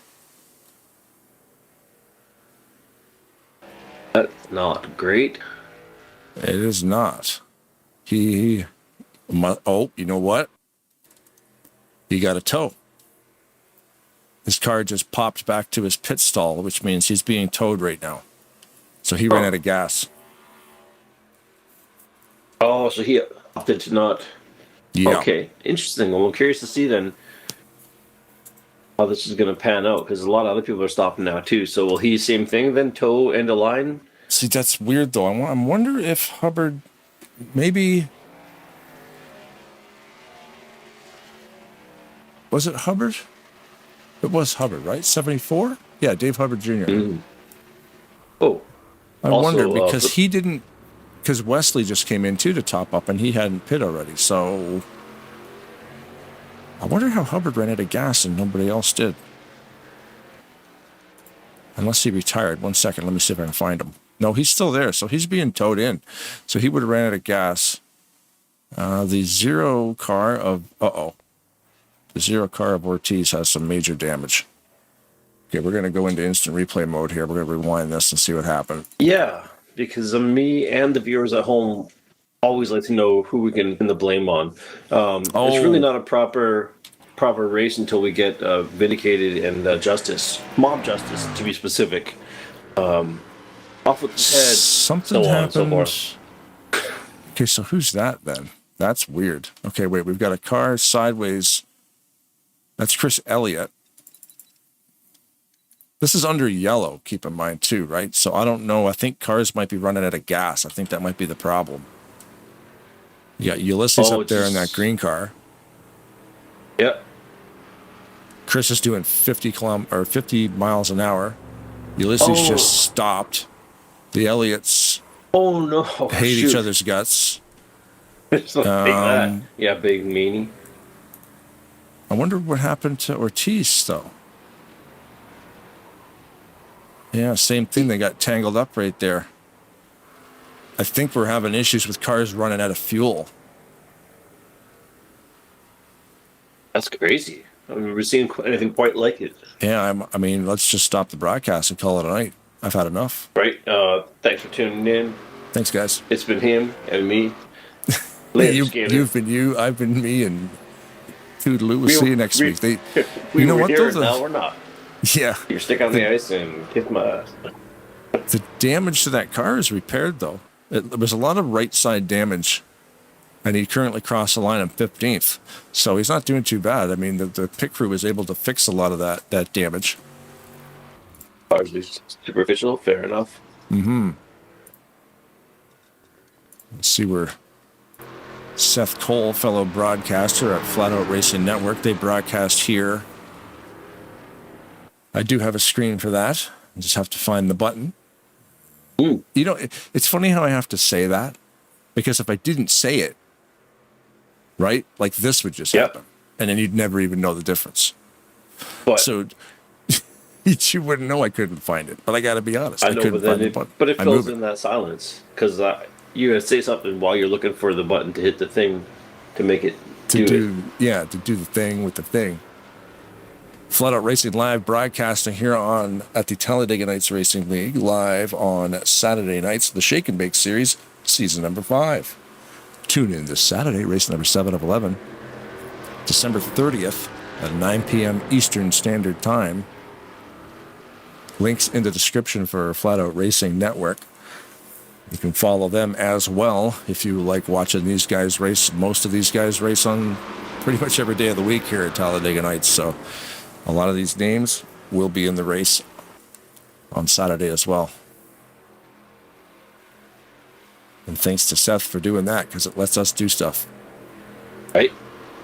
That's not great. It is not. You know what? He got a tow. His car just popped back to his pit stall, which means he's being towed right now. So he ran out of gas. Oh, so he opted to not... Yeah. Okay, interesting. Well, I'm curious to see then how this is going to pan out because a lot of other people are stopping now too. So will he same thing then, tow end of line? See, that's weird though. I wonder if Hubbard maybe... Was it Hubbard? It was Hubbard, right? 74? Yeah, Dave Hubbard Jr. Oh. I Also, wonder because he didn't... Because Wesley just came in too to top up and he hadn't pit already. So I wonder how Hubbard ran out of gas and nobody else did. Unless he retired. 1 second. Let me see if I can find him. No, he's still there. So he's being towed in. So he would have ran out of gas. The zero car of Ortiz has some major damage. Okay, we're going to go into instant replay mode here. We're going to rewind this and see what happened. Yeah, because me and the viewers at home always like to know who we can pin the blame on. It's really not a proper race until we get vindicated and justice, mob justice to be specific. Off with his head. Something happened. Okay, so who's that then? That's weird. Okay, wait, we've got a car sideways. That's Chris Elliott. This is under yellow, keep in mind too, right? So I don't know. I think cars might be running out of gas. I think that might be the problem. You got Ulysses up there in that green car. Yep. Chris is doing 50 miles an hour. Ulysses just stopped. The Elliots hate each other's guts. Big meanie. I wonder what happened to Ortiz, though. Yeah, same thing. They got tangled up right there. I think we're having issues with cars running out of fuel. That's crazy. I've never seen anything quite like it. Yeah, I mean, let's just stop the broadcast and call it a night. I've had enough. Right. Thanks for tuning in. Thanks, guys. It's been him and me. You've been you, I've been me, and toodaloo. We'll see you next week. You know what, though? Now we're not. Yeah. You're stick on the ice and kick my ass. The damage to that car is repaired, though. There was a lot of right side damage, and he currently crossed the line on 15th. So he's not doing too bad. I mean, the pit crew was able to fix a lot of that damage. Largely superficial, fair enough. Mm-hmm. Let's see where Seth Cole, fellow broadcaster at Flatout Racing Network, they broadcast here. I do have a screen for that. I just have to find the button. You know, it's funny how I have to say that, because if I didn't say it, right, like this would just happen, and then you'd never even know the difference. So you wouldn't know I couldn't find it, but I got to be honest. I know, couldn't find the button. But it fills in that silence, because you say something while you're looking for the button to hit the thing to make it do it. Yeah, to do the thing with the thing. Flatout Racing live broadcasting here at the Talladega Nights Racing League, live on Saturday nights, the Shake and Bake Series, season number 5. Tune in this Saturday, race number 7 of 11, December 30th at 9 p.m. Eastern Standard Time. Links in the description for Flatout Racing Network. You can follow them as well if you like watching these guys race. Most of these guys race on pretty much every day of the week here at Talladega Nights, so a lot of these names will be in the race on Saturday as well. And thanks to Seth for doing that, because it lets us do stuff. Right.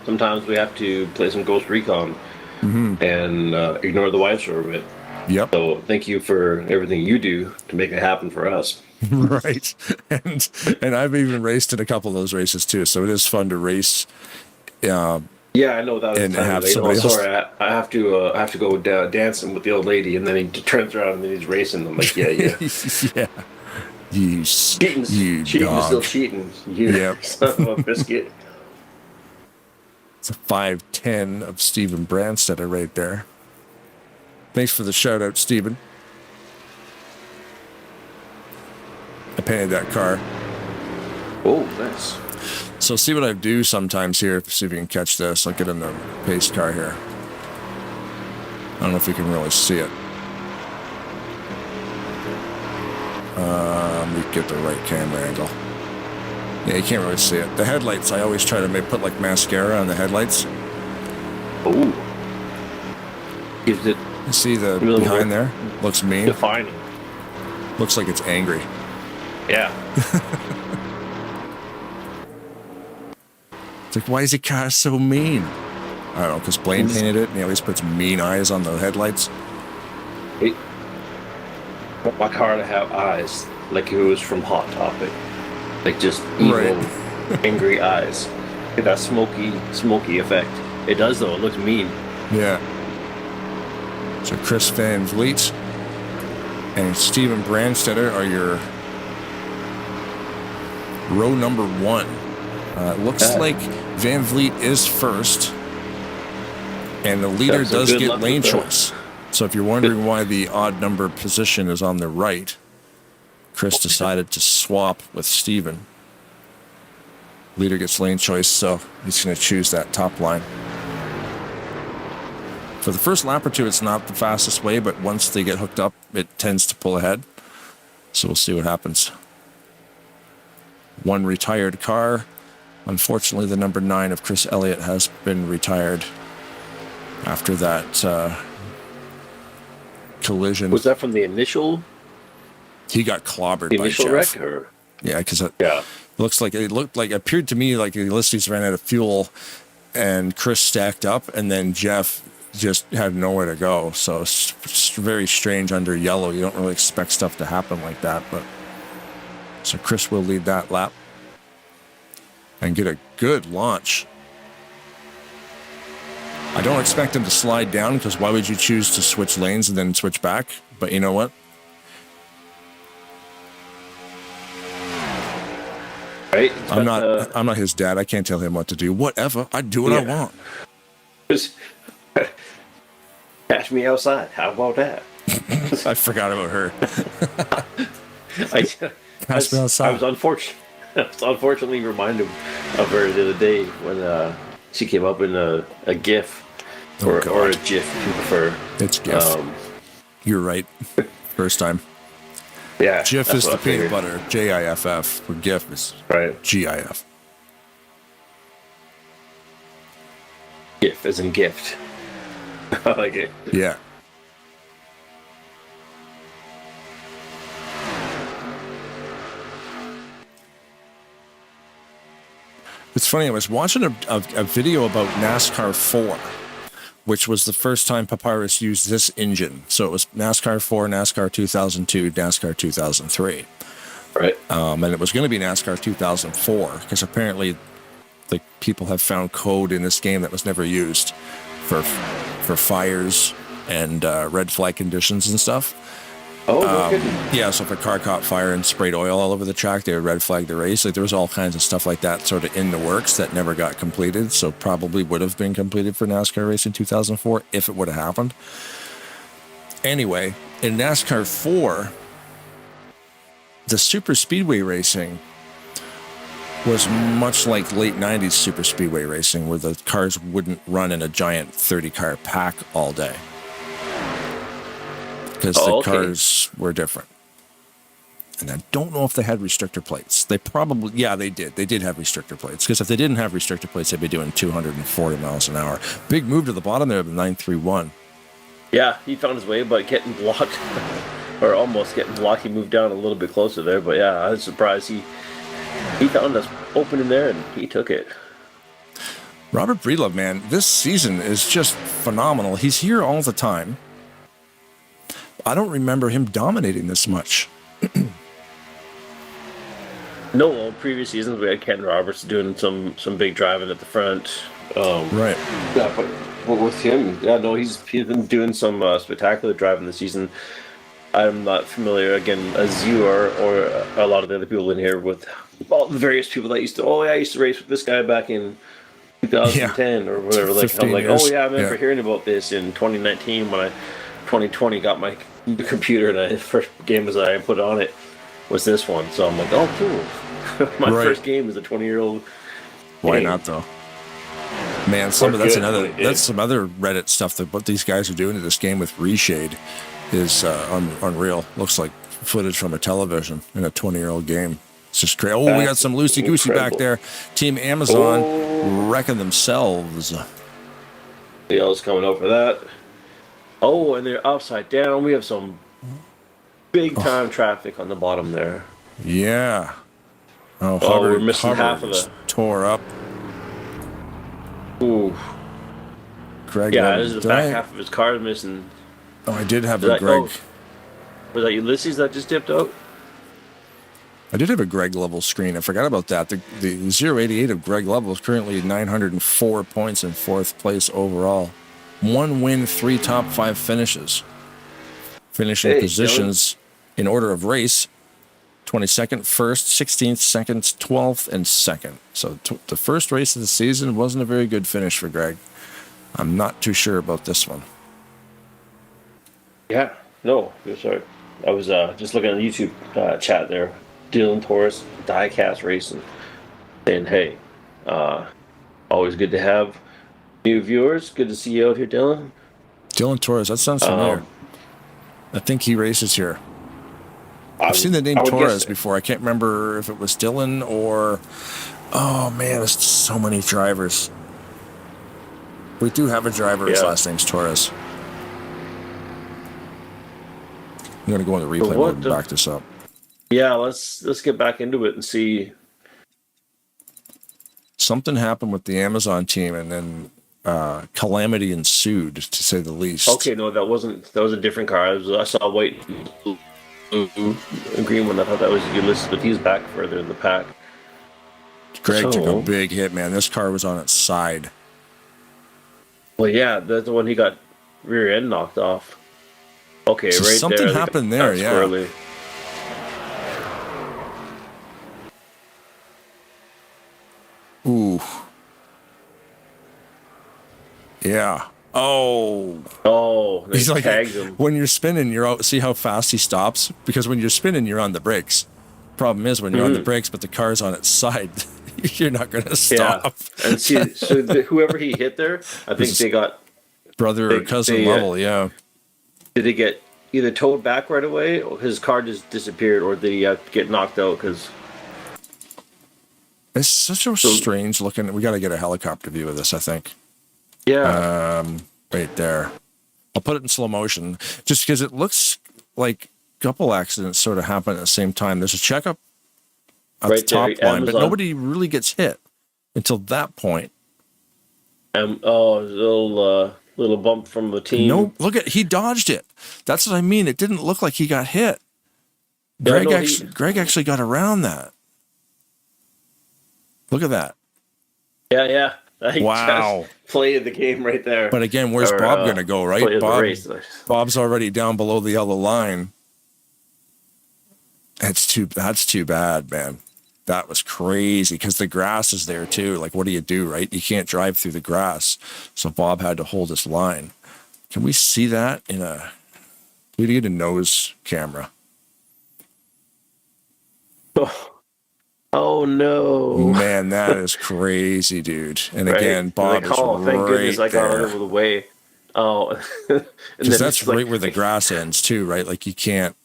Sometimes we have to play some Ghost Recon and ignore the wives for a bit. Yep. So thank you for everything you do to make it happen for us. Right. And I've even raced in a couple of those races too, so it is fun to race. Yeah, I know that. And have somebody else. Sorry, I have to go dancing with the old lady, and then he turns around and then he's racing. I'm like, yeah. Yeah. You cheating, dog. Still cheating. You son of a biscuit. It's a 5'10" of Steven Brandstetter right there. Thanks for the shout out, Steven. I painted that car. Oh, nice. So see what I do sometimes here, see if you can catch this. I'll get in the pace car here. I don't know if you can really see it. Let me get the right camera angle. Yeah, you can't really see it. The headlights, I always try to put like mascara on the headlights. Ooh. Gives it. You see the behind there? Looks mean. Defining. Looks like it's angry. Yeah. It's like, why is your car so mean? I don't know, because Blaine painted it and he always puts mean eyes on the headlights. I want my car to have eyes like it was from Hot Topic. Like just evil, angry eyes. Get that smoky effect. It does though, it looks mean. Yeah. So Chris Van Vliet and Steven Brandstetter are your row number 1. It looks like Van Vliet is first, and the leader does get lane choice. So if you're wondering why the odd number position is on the right, Chris decided to swap with Steven. Leader gets lane choice, so he's going to choose that top line. For the first lap or two, it's not the fastest way, but once they get hooked up, it tends to pull ahead. So we'll see what happens. One retired car. Unfortunately, the number 9 of Chris Elliott has been retired after that collision. Was that from the initial? He got clobbered by Jeff. Wreck, or? Yeah, because it looked like appeared to me like the Ulysses ran out of fuel, and Chris stacked up, and then Jeff just had nowhere to go. So it's very strange under yellow. You don't really expect stuff to happen like that, but so Chris will lead that lap and get a good launch. I don't expect him to slide down, because why would you choose to switch lanes and then switch back? But you know what? Right? I'm not his dad. I can't tell him what to do. Whatever. I do what I want. Just catch me outside. How about that? I forgot about her. I was unfortunately reminded of her the other day when she came up in a GIF or a GIF, if you prefer. It's GIF. You're right. First time. Yeah. GIF is the peanut butter. JIFF. Where GIF is GIF. GIF as in gift. I like it. Yeah. It's funny, I was watching a video about NASCAR 4, which was the first time Papyrus used this engine. So it was NASCAR 4, NASCAR 2002, NASCAR 2003. Right. And it was going to be NASCAR 2004, because apparently like people have found code in this game that was never used for fires and red flag conditions and stuff. Oh, no yeah, so if a car caught fire and sprayed oil all over the track, they would red flag the race. Like there was all kinds of stuff like that sort of in the works that never got completed. So probably would have been completed for NASCAR race in 2004 if it would have happened. Anyway, in NASCAR 4, the super speedway racing was much like late 90s super speedway racing, where the cars wouldn't run in a giant 30-car pack all day, because the cars were different. And I don't know if they had restrictor plates. They probably, yeah, they did. They did have restrictor plates, because if they didn't have restrictor plates, they'd be doing 240 miles an hour. Big move to the bottom there of the 931. Yeah, he found his way, but getting blocked, or almost getting blocked. He moved down a little bit closer there, but yeah, I was surprised he found us open in there and he took it. Robert Breedlove, man, this season is just phenomenal. He's here all the time. I don't remember him dominating this much. No, previous seasons we had Ken Roberts doing some big driving at the front. Right. Yeah, but with him, yeah, no, he's been doing some spectacular driving this season. I'm not familiar, again, as you are, or a lot of the other people in here, with all the various people that I used to race with this guy back in 2010 or whatever. Like, I'm like, years. oh yeah, I remember hearing about this in 2019 when 2020 got my computer, and the first game was I put on it was this one. So I'm like, oh cool. My first game is a 20-year-old. Why not though? Man, that's some other Reddit stuff that what these guys are doing to this game with Reshade is unreal. Looks like footage from a television in a 20-year-old game. It's just crazy. Oh, we got some loosey-goosey back there. Team Amazon wrecking themselves. The L's coming out for that. Oh, and they're upside down. We have some big-time traffic on the bottom there. Yeah. Oh, Hubbard, we're missing half of it. Tore up. Ooh. Greg, yeah, this is the back half of his car is missing. Oh, I did have a Greg. Was that Ulysses that just dipped out? I did have a Greg level screen. I forgot about that. The 088 of Greg level is currently 904 points in 4th place overall. 1 win, 3 top 5 finishes. Finishing positions in order of race, 22nd, 1st, 16th, 2nd, 12th, and 2nd. So the first race of the season wasn't a very good finish for Greg. I'm not too sure about this one. Yeah, no, sorry. I was just looking at the YouTube chat there. Dylan Torres, Diecast Racing, saying, hey, always good to have new viewers. Good to see you out here, Dylan. Dylan Torres, that sounds familiar. I think he races here. I've seen the name Torres before. I can't remember if it was Dylan or... Oh, man, there's so many drivers. We do have a driver. His last name's Torres. I'm going to go in the replay mode and back this up. Yeah, let's get back into it and see. Something happened with the Amazon team, and then calamity ensued, to say the least. Okay, no, that was a different car. I saw white and green one. I thought that was Ulysses, but he's back further in the pack. Greg took a big hit, man. This car was on its side. Well, yeah, that's the one he got rear end knocked off. Okay, so right something there. Something happened there, yeah. Squirrely. Ooh. Yeah. Oh. He's like, tags him. When you're spinning, you're out. See how fast he stops? Because when you're spinning, you're on the brakes. Problem is, when you're on the brakes, but the car's on its side, you're not going to stop. Yeah. And see, so whoever he hit there, I think they got brother or cousin level. Yeah. Did he get either towed back right away, or his car just disappeared, or did he get knocked out? Because it's such a strange looking. We got to get a helicopter view of this, I think. Yeah. Right there. I'll put it in slow motion just because it looks like a couple accidents sort of happen at the same time. There's a checkup at the top line, but nobody really gets hit until that point. Little bump from the team. No, look at he dodged it. That's what I mean. It didn't look like he got hit. Greg actually got around that. Look at that. Yeah. Wow. Just played the game right there. But again, where's Bob going to go, right? Bob's already down below the yellow line. That's too bad, man. That was crazy because the grass is there too. Like, what do you do, right? You can't drive through the grass. So Bob had to hold his line. Can we see that we need a nose camera. Oh no. Man, that is crazy, dude. And again, Bob is thank goodness I got out of the way. Oh. Because that's right where the grass ends too, right? Like you can't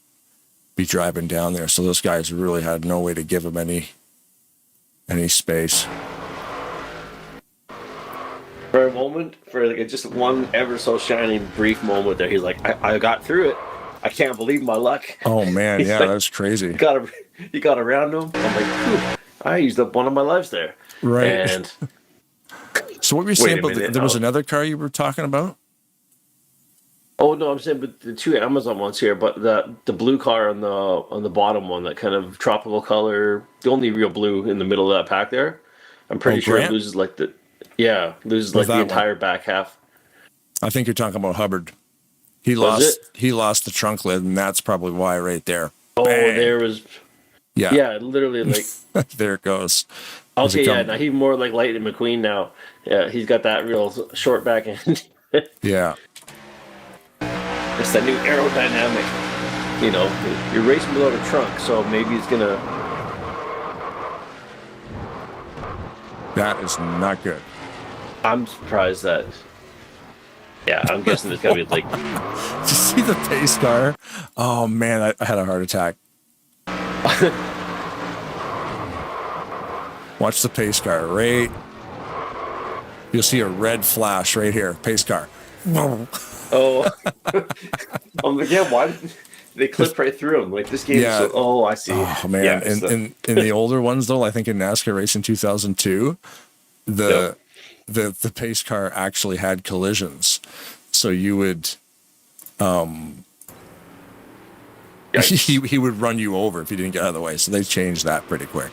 be driving down there. So those guys really had no way to give him any space. For a moment, for like just one ever so shining brief moment there, he's like, I got through it. I can't believe my luck. Oh man, yeah, like, that's crazy. You got around him. I'm like, phew, I used up one of my lives there. Right. And so what were you saying about there was another car you were talking about? Oh no, I'm saying but the two Amazon ones here, but the blue car on the bottom one, that kind of tropical color, the only real blue in the middle of that pack there. I'm pretty sure it loses like the entire back half. I think you're talking about Hubbard. He lost the trunk lid, and that's probably why right there. Oh, Bang. there was literally like there it goes. Okay, yeah, now he's more like Lightning McQueen now. Yeah, he's got that real short back end. Yeah. It's that new aerodynamic. You know, you're racing without a trunk, so maybe it's gonna. That is not good. I'm surprised that. Yeah, I'm guessing it's gotta be like. Did you see the pace car? Oh man, I had a heart attack. Watch the pace car, right? You'll see a red flash right here. Pace car. Oh, I'm like, yeah. Why did they clip right through them? Like this game. Yeah. I see. Oh man, Yeah, in the older ones though, I think in NASCAR Racing 2002, the pace car actually had collisions, so you would, he would run you over if you didn't get out of the way. So they changed that pretty quick.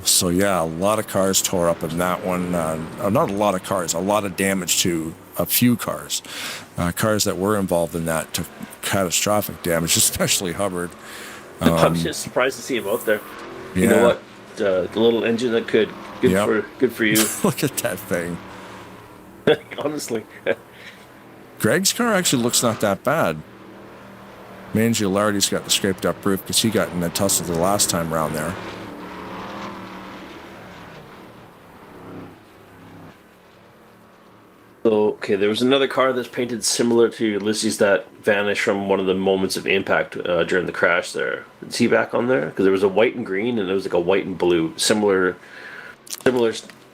So yeah, a lot of cars tore up in that one. Not a lot of cars, a lot of damage to a few cars. Cars that were involved in that took catastrophic damage, especially Hubbard. I'm just surprised to see him out there. Yeah. You know what? The little engine that could. Good for you. Look at that thing. Honestly. Greg's car actually looks not that bad. Mangy Lardy's got the scraped up roof because he got in a tussle the last time around there. So, okay, there was another car that's painted similar to Ulysses that vanished from one of the moments of impact during the crash there. Is he back on there? Because there was a white and green, and there was like a white and blue. Similar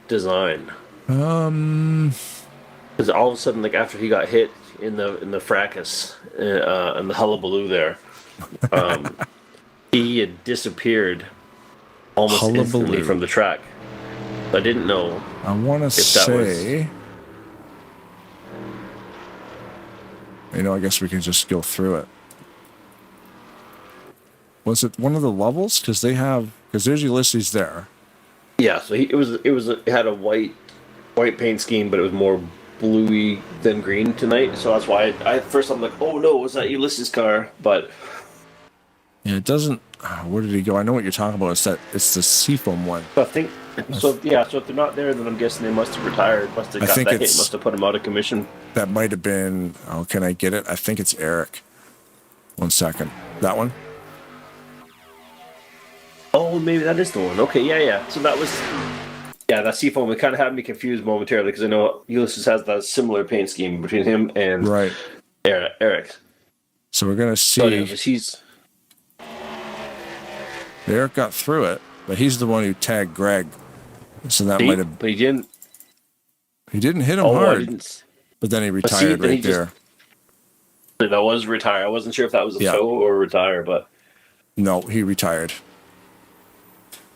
design. Because all of a sudden, like after he got hit in the fracas and the hullabaloo there, he had disappeared almost instantly from the track. I didn't know. I want to say... I guess we can just go through it. Was it one of the levels? Because there's Ulysses there. Yeah, so it had a white paint scheme, but it was more bluey than green tonight. So that's why at first I'm like, oh no, was that Ulysses' car? But yeah, it doesn't. Where did he go? I know what you're talking about. It's the Seafoam one. I think so. Yeah, so if they're not there, then I'm guessing they must have retired. Must have got that hit. Must have put him out of commission. That might have been. Oh, can I get it? I think it's Eric. 1 second. That one. Oh, maybe that is the one. Okay, yeah. So that was. Yeah, that Seafoam. It kind of had me confused momentarily because I know Ulysses has that similar paint scheme between him and Eric. So we're gonna see. So Eric got through it, but he's the one who tagged Greg. So that might have. But he didn't. He didn't hit him hard. But then he retired right there. That was retire. I wasn't sure if that was a tow or retire, but no, he retired.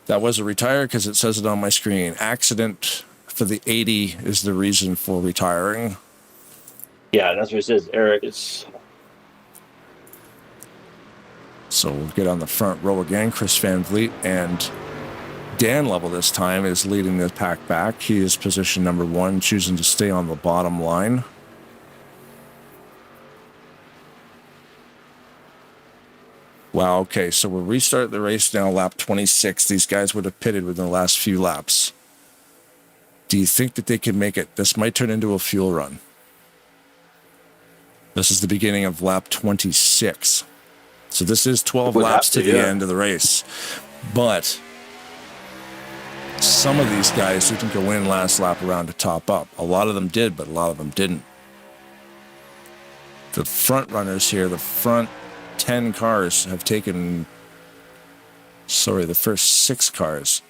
That was a retire because it says it on my screen. Accident for the 80 is the reason for retiring. Yeah, that's what it says. Eric is. So we'll get on the front row again. Chris Van Vliet and Dan Level this time is leading the pack back. He is position number 1, choosing to stay on the bottom line. Wow, okay, so we'll restart the race now, lap 26. These guys would have pitted within the last few laps. Do you think that they can make it? This might turn into a fuel run. This is the beginning of lap 26. So this is 12 laps to the end of the race. But some of these guys didn't go in last lap around to top up. A lot of them did, but a lot of them didn't. The front runners here, the front 10 cars have taken, the first 6 cars.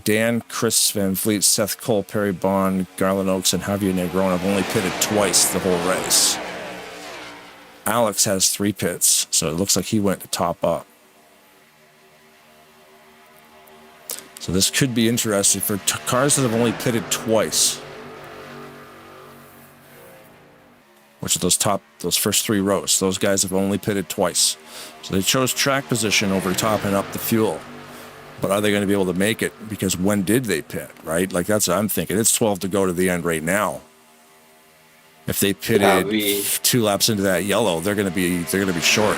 Dan, Chris Van Vliet, Seth Cole, Perry Bond, Garland Oaks, and Javier Negron have only pitted twice the whole race. Alex has 3 pits, so it looks like he went to top up. So this could be interesting for cars that have only pitted twice. Which are those first 3 rows. Those guys have only pitted twice. So they chose track position over topping up the fuel. But are they going to be able to make it? Because when did they pit, right? Like that's what I'm thinking. It's 12 to go to the end right now. If they pitted 2 laps into that yellow, they're going to be short.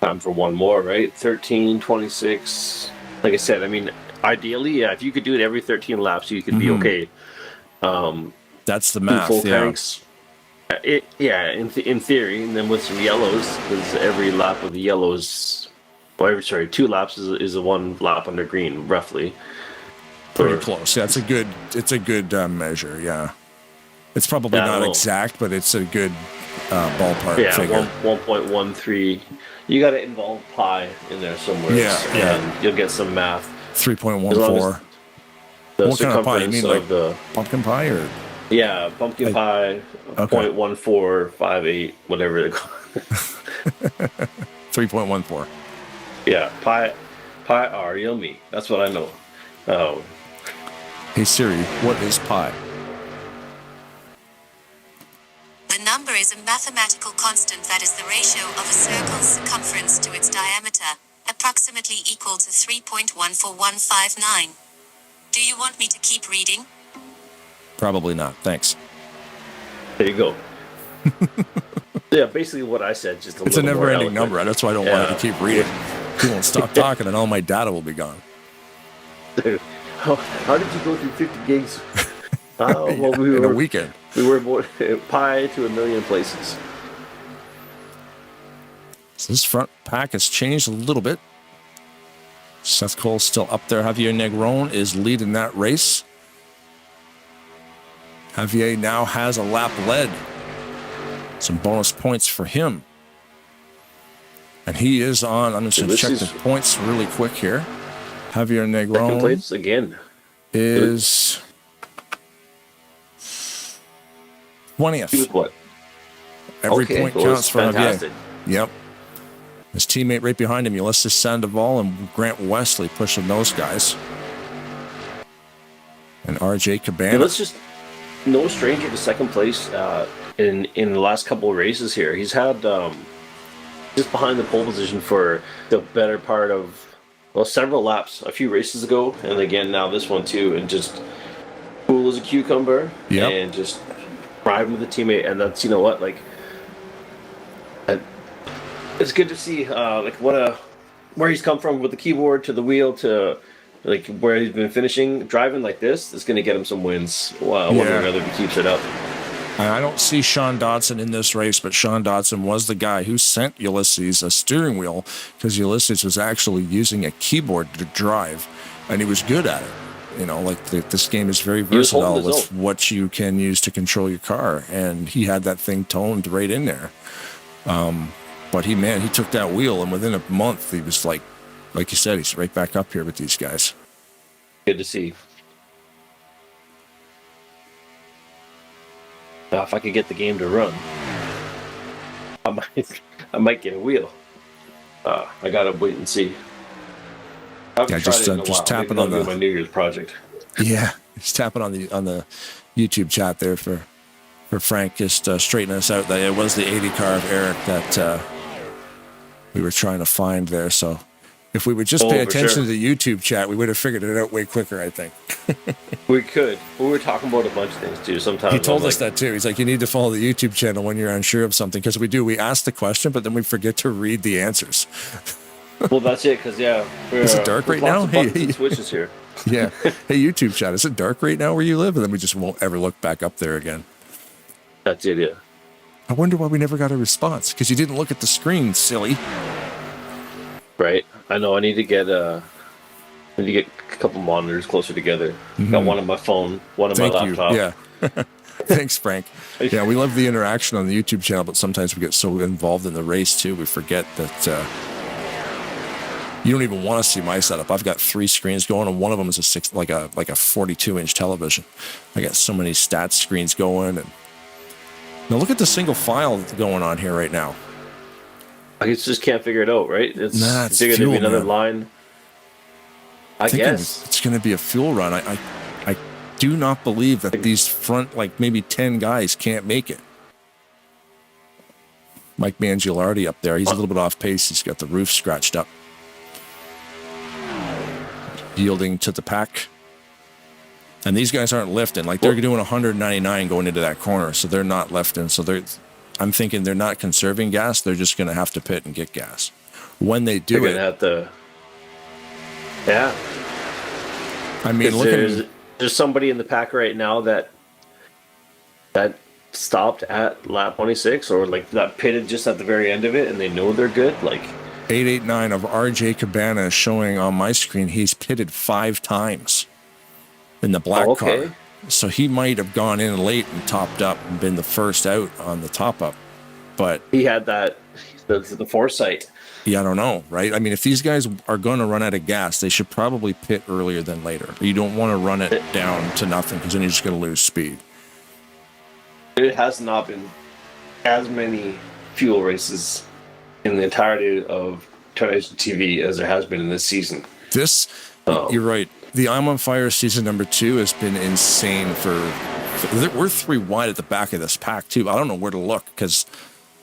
Time for one more, right? 13, 26. Like I said, I mean, ideally, if you could do it every 13 laps, you could be okay. That's the math. Full tanks. In theory, and then with some yellows, because every lap of the yellows, 2 laps is a 1 lap under green, roughly. Pretty close. Yeah, it's a good measure. Yeah, it's probably not exact, but it's a good ballpark figure. 1.13. You got to involve pi in there somewhere. And you'll get some math. 3.14. What kind of pie? You mean like the pumpkin pie or? Yeah, pumpkin pie, 0.1458, whatever they call it. 3.14. Yeah, pi r, yummy. That's what I know. Oh. Hey Siri, what is pi? The number is a mathematical constant that is the ratio of a circle's circumference to its diameter, approximately equal to 3.14159. Do you want me to keep reading? Probably not. Thanks. There you go. Yeah, basically what I said. Just It's a never-ending number. That's why I don't want to keep reading. He won't stop talking, and all my data will be gone. Dude, how did you go through 50 gigs? Well, in a weekend. We were about pi to a million places. So this front pack has changed a little bit. Seth Cole's still up there. Javier Negron is leading that race. Javier now has a lap led. Some bonus points for him. And he is on. I'm just going to check the points really quick here. Javier Negron. Second place again. Is 20th. He was what? Every point counts for fantastic. Javier. Yep. His teammate right behind him, Ulysses Sandoval and Grant Wesley, pushing those guys. And RJ Cabana. Yeah, let's just no stranger to second place in the last couple of races here. He's had just behind the pole position for the better part of several laps a few races ago, and again now this one too, and just cool as a cucumber. Yep. And just riding with a teammate, and that's it's good to see where he's come from with the keyboard to the wheel to where he's been finishing. Driving like this is going to get him some wins. One way or another if he keeps it up. I don't see Sean Dodson in this race, but Sean Dodson was the guy who sent Ulysses a steering wheel because Ulysses was actually using a keyboard to drive, and he was good at it. This game is very versatile with what you can use to control your car, and he had that thing toned right in there. But he took that wheel, and within a month, he was like you said, he's right back up here with these guys. Good to see. If I could get the game to run, I might get a wheel. I gotta wait and see. Just tapping on my New Year's project. Yeah, just tapping on the YouTube chat there for Frank, just straightening us out that it was the 80 car of Eric that we were trying to find there. So if we would just pay attention to the YouTube chat, we would have figured it out way quicker, I think. We could. We were talking about a bunch of things too. Sometimes he told us that too. He's like, you need to follow the YouTube channel when you're unsure of something, because we ask the question, but then we forget to read the answers. Well, that's it. Because is it dark right now? Hey, switches here. Yeah. Hey, YouTube chat, is it dark right now where you live? And then we just won't ever look back up there again. That's it. Yeah. I wonder why we never got a response, because you didn't look at the screen, silly. Right. I know. I need to get a couple monitors closer together. Mm-hmm. Got one on my phone, one on my laptop. Yeah. Thanks, Frank. Yeah, we love the interaction on the YouTube channel, but sometimes we get so involved in the race too, we forget that you don't even want to see my setup. I've got 3 screens going, and one of them is a 42-inch television. I got so many stats screens going, and now look at the single file that's going on here right now. I just can't figure it out, right? It's fuel, going to be another line. I guess it's going to be a fuel run. I do not believe that these front, maybe 10 guys can't make it. Mike Mangialardi up there, he's a little bit off pace. He's got the roof scratched up. Yielding to the pack. And these guys aren't lifting. They're doing 199 going into that corner, so they're not lifting. So I'm thinking they're not conserving gas. They're just going to have to pit and get gas. When they do they're going to have to. Yeah. I mean, there's somebody in the pack right now that stopped at lap 26 or that pitted just at the very end of it, and they know they're good. 889 of RJ Cabana is showing on my screen. He's pitted 5 times in the black car. So he might have gone in late and topped up and been the first out on the top up. But he had the foresight. Yeah, I don't know, right? I mean, if these guys are going to run out of gas, they should probably pit earlier than later. You don't want to run it down to nothing, because then you're just going to lose speed. It has not been as many fuel races in the entirety of Tarnation TV as there has been in this season. You're right. The I'm on Fire season number 2 has been insane we're 3 wide at the back of this pack too. I don't know where to look, because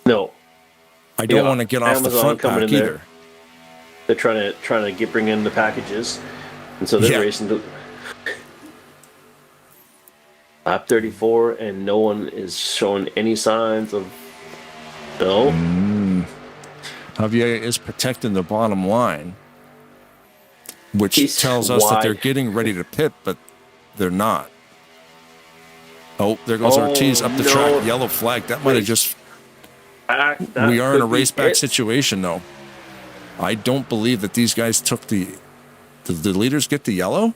I don't want to get off the front pack either. They're trying to bring in the packages, and so they're racing. Lap 34, and no one is showing any signs of. No. Javier is protecting the bottom line, which tells us that they're getting ready to pit, but they're not. Oh, there goes Ortiz up the track. Yellow flag. That might have just. We are in a race back situation, though. I don't believe that these guys took the. Did the leaders get the yellow?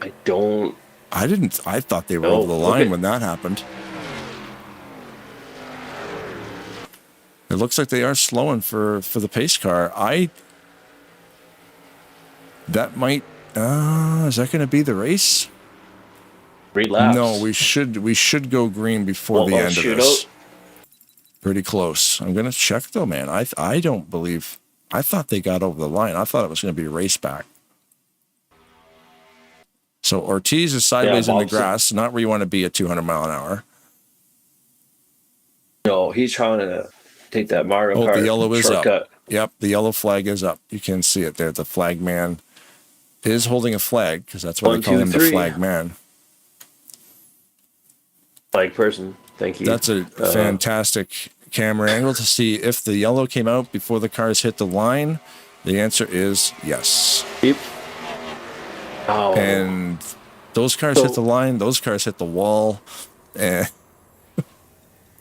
I don't. I didn't. I thought they were over the line when that happened. It looks like they are slowing for the pace car. That might. Is that going to be the race? 3 laps. No, we should go green before the end of this. Pretty close. I'm going to check though, man. I don't believe. I thought they got over the line. I thought it was going to be a race back. So Ortiz is sideways in the grass, not where you want to be at 200 mile an hour. No, he's trying to take that Mario Kart the yellow is shortcut. up. Yep, the yellow flag is up. You can see it there. The flag man is holding a flag because that's why they call him the flag man. Flag person. Thank you. That's a fantastic camera angle to see if the yellow came out before the cars hit the line. The answer is yes. Yep. Oh. And those cars hit the line. Those cars hit the wall.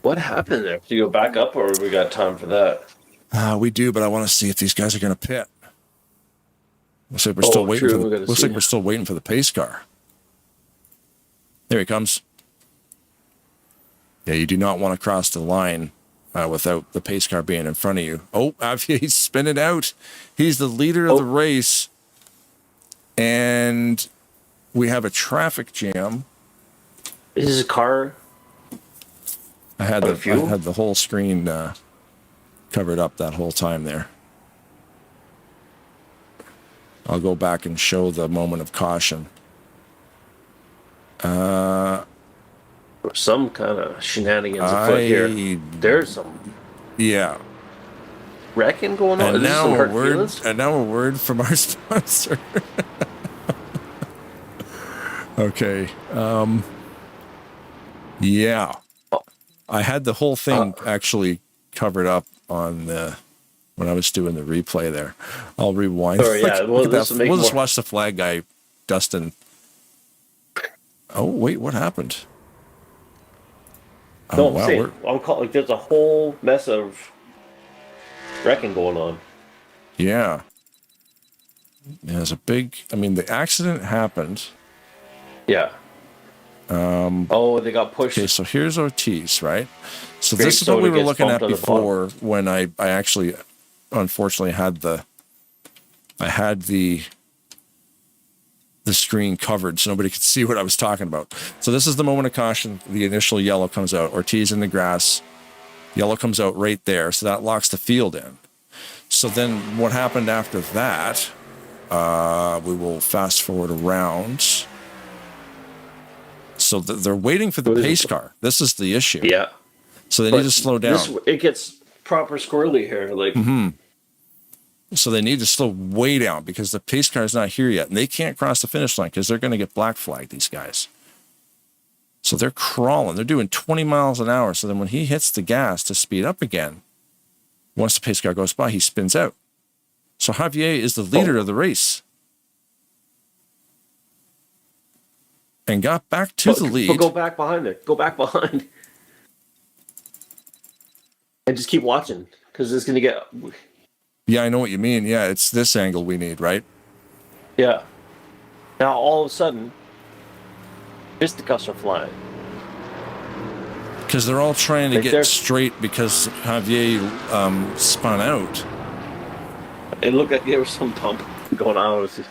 What happened there? Do you go back up, or we got time for that? We do, but I want to see if these guys are going to pit. Looks like we're still waiting. Looks like we're still waiting for the pace car. There he comes. Yeah, you do not want to cross the line without the pace car being in front of you. Oh, he's spinning out. He's the leader of the race. And we have a traffic jam. Is this a car? I had the whole screen covered up that whole time there. I'll go back and show the moment of caution. Some kind of shenanigans afoot here. There's some. Yeah. Wrecking going on. And now a word from our sponsor. Okay. Yeah. I had the whole thing actually covered up on when I was doing the replay there. I'll rewind. Sorry, yeah. We'll just watch the flag guy, Dustin. Oh, wait, what happened? No, I'm saying, there's a whole mess of wrecking going on. Yeah. There's a big, the accident happened. Yeah. They got pushed. Okay, so here's Ortiz, right? So this is what we were looking at before when I actually, unfortunately, had the screen covered so nobody could see what I was talking about. So this is the moment of caution. The initial yellow comes out. Ortiz in the grass. Yellow comes out right there. So that locks the field in. So then what happened after that, we will fast forward around. So they're waiting for the pace car. This is the issue. Yeah. So they need to slow down. It gets proper squirrely here. So they need to slow way down because the pace car is not here yet. And they can't cross the finish line because they're going to get black flagged, these guys. So they're crawling. They're doing 20 miles an hour. So then when he hits the gas to speed up again, once the pace car goes by, he spins out. So Javier is the leader of the race. And got back to the lead. But go back behind it. Go back behind. And just keep watching because it's going to get... Yeah, I know what you mean. Yeah, it's this angle we need, right? Yeah. Now, all of a sudden, fisticuffs are flying. Because they're all trying to get straight because Javier spun out. It looked like there was some pump going on. It was just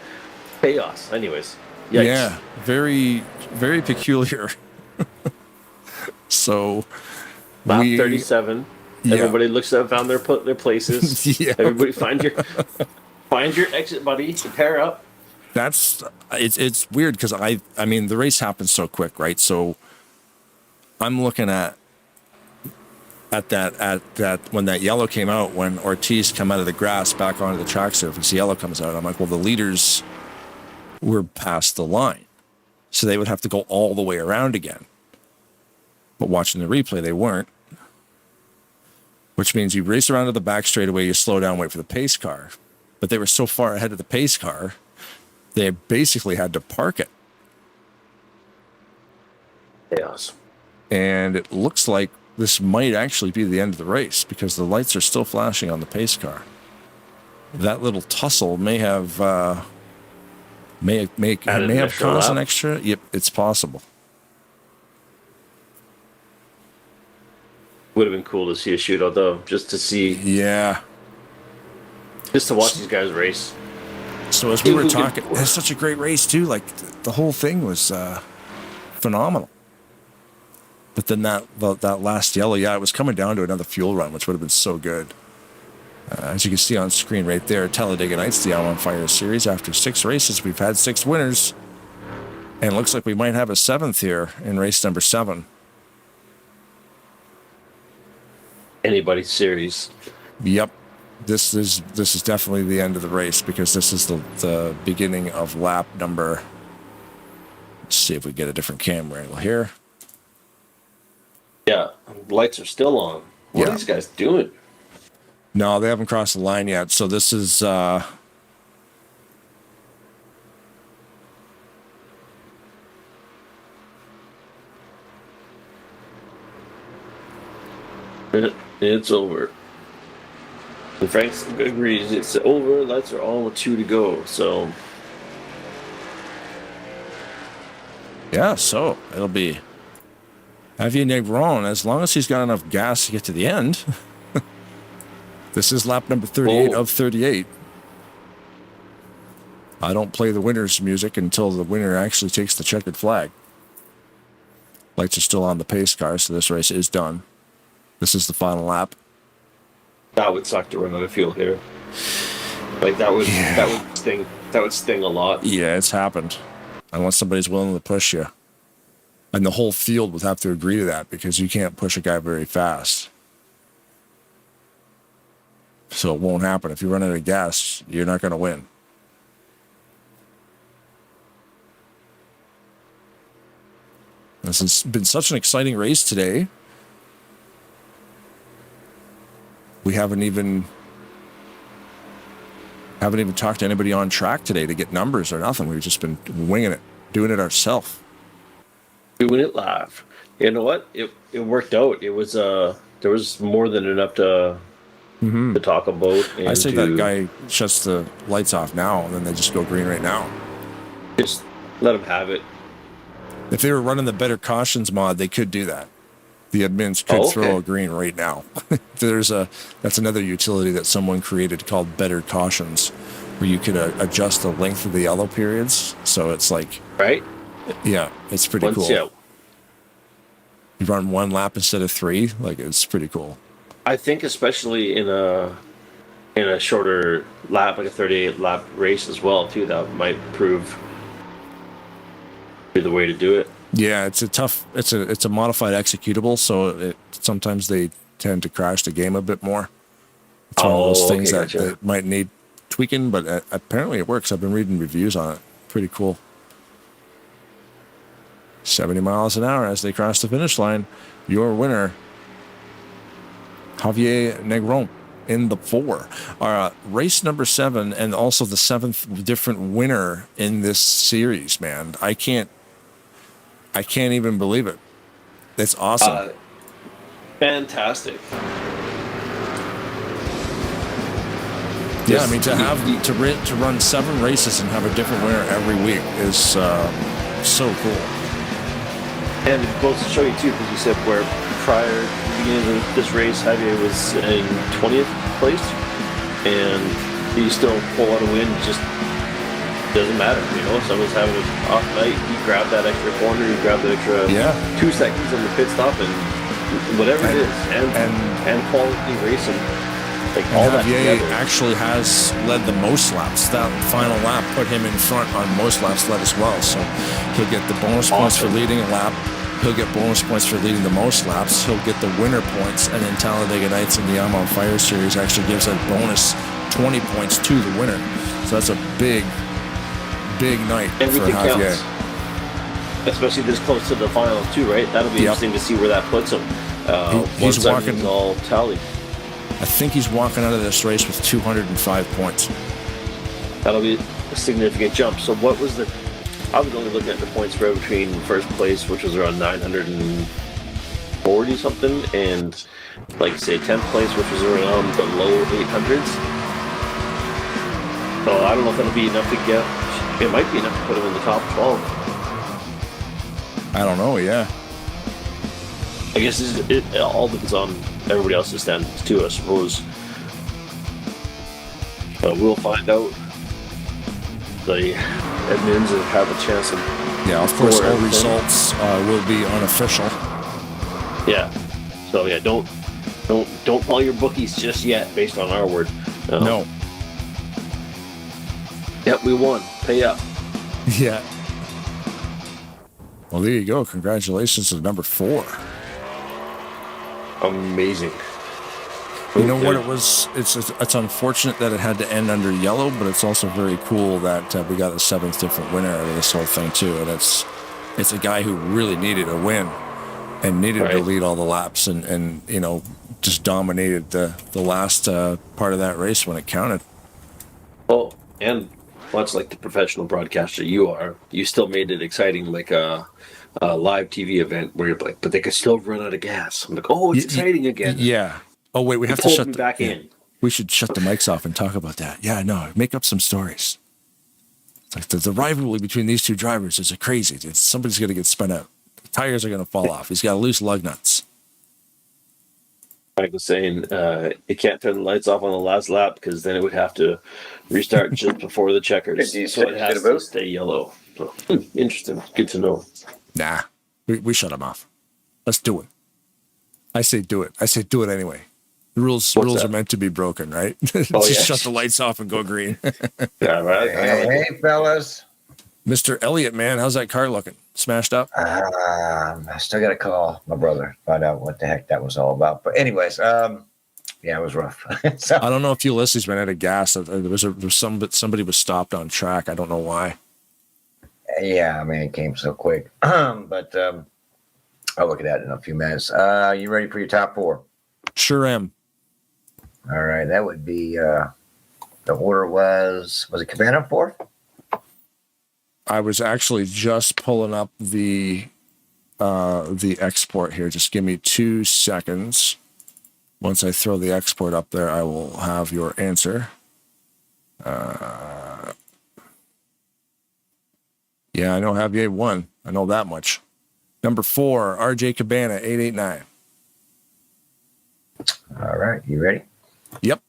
chaos. Anyways. Yikes. Yeah, very, very peculiar. So, lap 37. Yeah. Everybody looks up, found their places. Yeah. Everybody find your exit buddy to pair up. It's weird because the race happens so quick, right? So I'm looking at that when that yellow came out, when Ortiz come out of the grass back onto the track surface, yellow comes out. I'm like, well, the leaders were past the line. So they would have to go all the way around again. But watching the replay, they weren't. Which means you race around to the back straightaway, you slow down, wait for the pace car. But they were so far ahead of the pace car, they basically had to park it. Chaos. And it looks like this might actually be the end of the race because the lights are still flashing on the pace car. That little tussle may have caused an extra. Yep, it's possible. Would have been cool to see a shootout though, just to see. Yeah. Just to watch these guys race. So as we were talking, it's such a great race too. Like the whole thing was phenomenal. But then that last yellow, it was coming down to another fuel run, which would have been so good. As you can see on screen right there, Talladega Nights, the I'm on Fire series. After 6 races, we've had 6 winners. And it looks like we might have a 7th here in race number 7. Anybody's series. Yep. This is definitely the end of the race because this is the beginning of lap number. Let's see if we get a different camera angle here. Yeah, lights are still on. What are these guys doing? No, they haven't crossed the line yet. So this is it's over. And Frank agrees it's over. Lights are all 2 to go. So yeah, so it'll be Javier Negron, as long as he's got enough gas to get to the end. This is lap number 38 of 38. I don't play the winner's music until the winner actually takes the checkered flag. Lights are still on the pace car, so this race is done. This is the final lap. That would suck to run out of fuel here. Like that would sting. That would sting a lot. Yeah, it's happened. Unless somebody's willing to push you. And the whole field would have to agree to that because you can't push a guy very fast. So it won't happen. If you run out of gas, you're not going to win. This has been such an exciting race today. We haven't even talked to anybody on track today to get numbers or nothing. We've just been winging it, doing it ourselves. Doing it live. You know what? It worked out. It was there was more than enough to talk about. And I say that guy shuts the lights off now, and then they just go green right now. Just let him have it. If they were running the Better Cautions mod, they could do that. The admins could throw a green right now. That's another utility that someone created called Better Cautions, where you could adjust the length of the yellow periods. So it's like, right? Yeah, it's pretty cool. Yeah. You run 1 lap instead of 3. Like, it's pretty cool. I think especially in a shorter lap, like a 38 lap race as well too, that might prove be the way to do it. Yeah, it's a modified executable, so sometimes they tend to crash the game a bit more. It's one of those things that might need tweaking, but apparently it works. I've been reading reviews on it. Pretty cool. 70 miles an hour as they cross the finish line. Your winner, Javier Negron, in the 4. Race number 7, and also the 7th different winner in this series, man. I can't even believe it. It's awesome. Fantastic. Yeah, I mean, to run 7 races and have a different winner every week is so cool. And it goes to show you too, because you said where prior to the beginning of this race, Javier was in 20th place, and he still pull out a win. Just doesn't matter, you know. Someone's having an off night, he grabbed that extra corner, he grabbed that extra 2 seconds on the pit stop, and whatever it is, and quality racing. Like all that Javier together. actually has led the most laps. That final lap put him in front on most laps led as well. So he'll get the bonus points for leading a lap. He'll get bonus points for leading the most laps. He'll get the winner points. And then Talladega Nights in the I'm on Fire series actually gives a bonus 20 points to the winner. So that's a big night for Javier. especially this close to the final too, right? That'll be interesting to see where that puts him. He's walking all tallied. I think he's walking out of this race with 205 points. That'll be a significant jump. So what was the? I was only looking at the point spread between first place, which was around 940 something, and like say 10th place, which was around the low 800s. So I don't know if that'll be enough to get. It might be enough to put him in the top 12. I don't know. Yeah. I guess it all depends on everybody else's standings too, I suppose. But we'll find out. The admins have a chance of. Yeah, of course, all results will be unofficial. Yeah. So yeah, don't call your bookies just yet based on our word. No. Yep, we won. Pay up. Yeah. Well, there you go. Congratulations to number 4. Amazing. You know what it was? It's unfortunate that it had to end under yellow, but it's also very cool that we got a 7th different winner out of this whole thing too. And it's a guy who really needed a win and needed to lead all the laps and you know just dominated the last part of that race when it counted. Oh, and much like the professional broadcaster you are, you still made it exciting, like a live TV event where you're like, but they could still run out of gas. I'm like, oh, it's exciting again. Yeah. Oh wait, we have to shut me back in. We should shut the mics off and talk about that. Yeah, no, make up some stories. It's like the rivalry between these two drivers is crazy. Somebody's going to get spun out. The tires are going to fall off. He's got loose lug nuts. I was saying you can't turn the lights off on the last lap because then it would have to restart just before the checkers. So it has to stay yellow. So, interesting. Good to know. Nah, we shut them off. Let's do it. I say do it. I say do it anyway. The rules are meant to be broken, right? Just shut the lights off and go green. Yeah, right. Hey, fellas. Mr. Elliott, man, how's that car looking? Smashed up? I still got to call my brother, find out what the heck that was all about. But anyways, yeah, it was rough. So, I don't know if Ulysses ran out of gas. Somebody was stopped on track. I don't know why. Yeah, I mean, it came so quick. But I'll look at that in a few minutes. You ready for your top 4? Sure am. All right, that would be the order was it Cabana 4th? I was actually just pulling up the export here. Just give me 2 seconds. Once I throw the export up there, I will have your answer. Yeah, I know Javier won. I know that much. Number 4, RJ Cabana, 889. All right, you ready? Yep.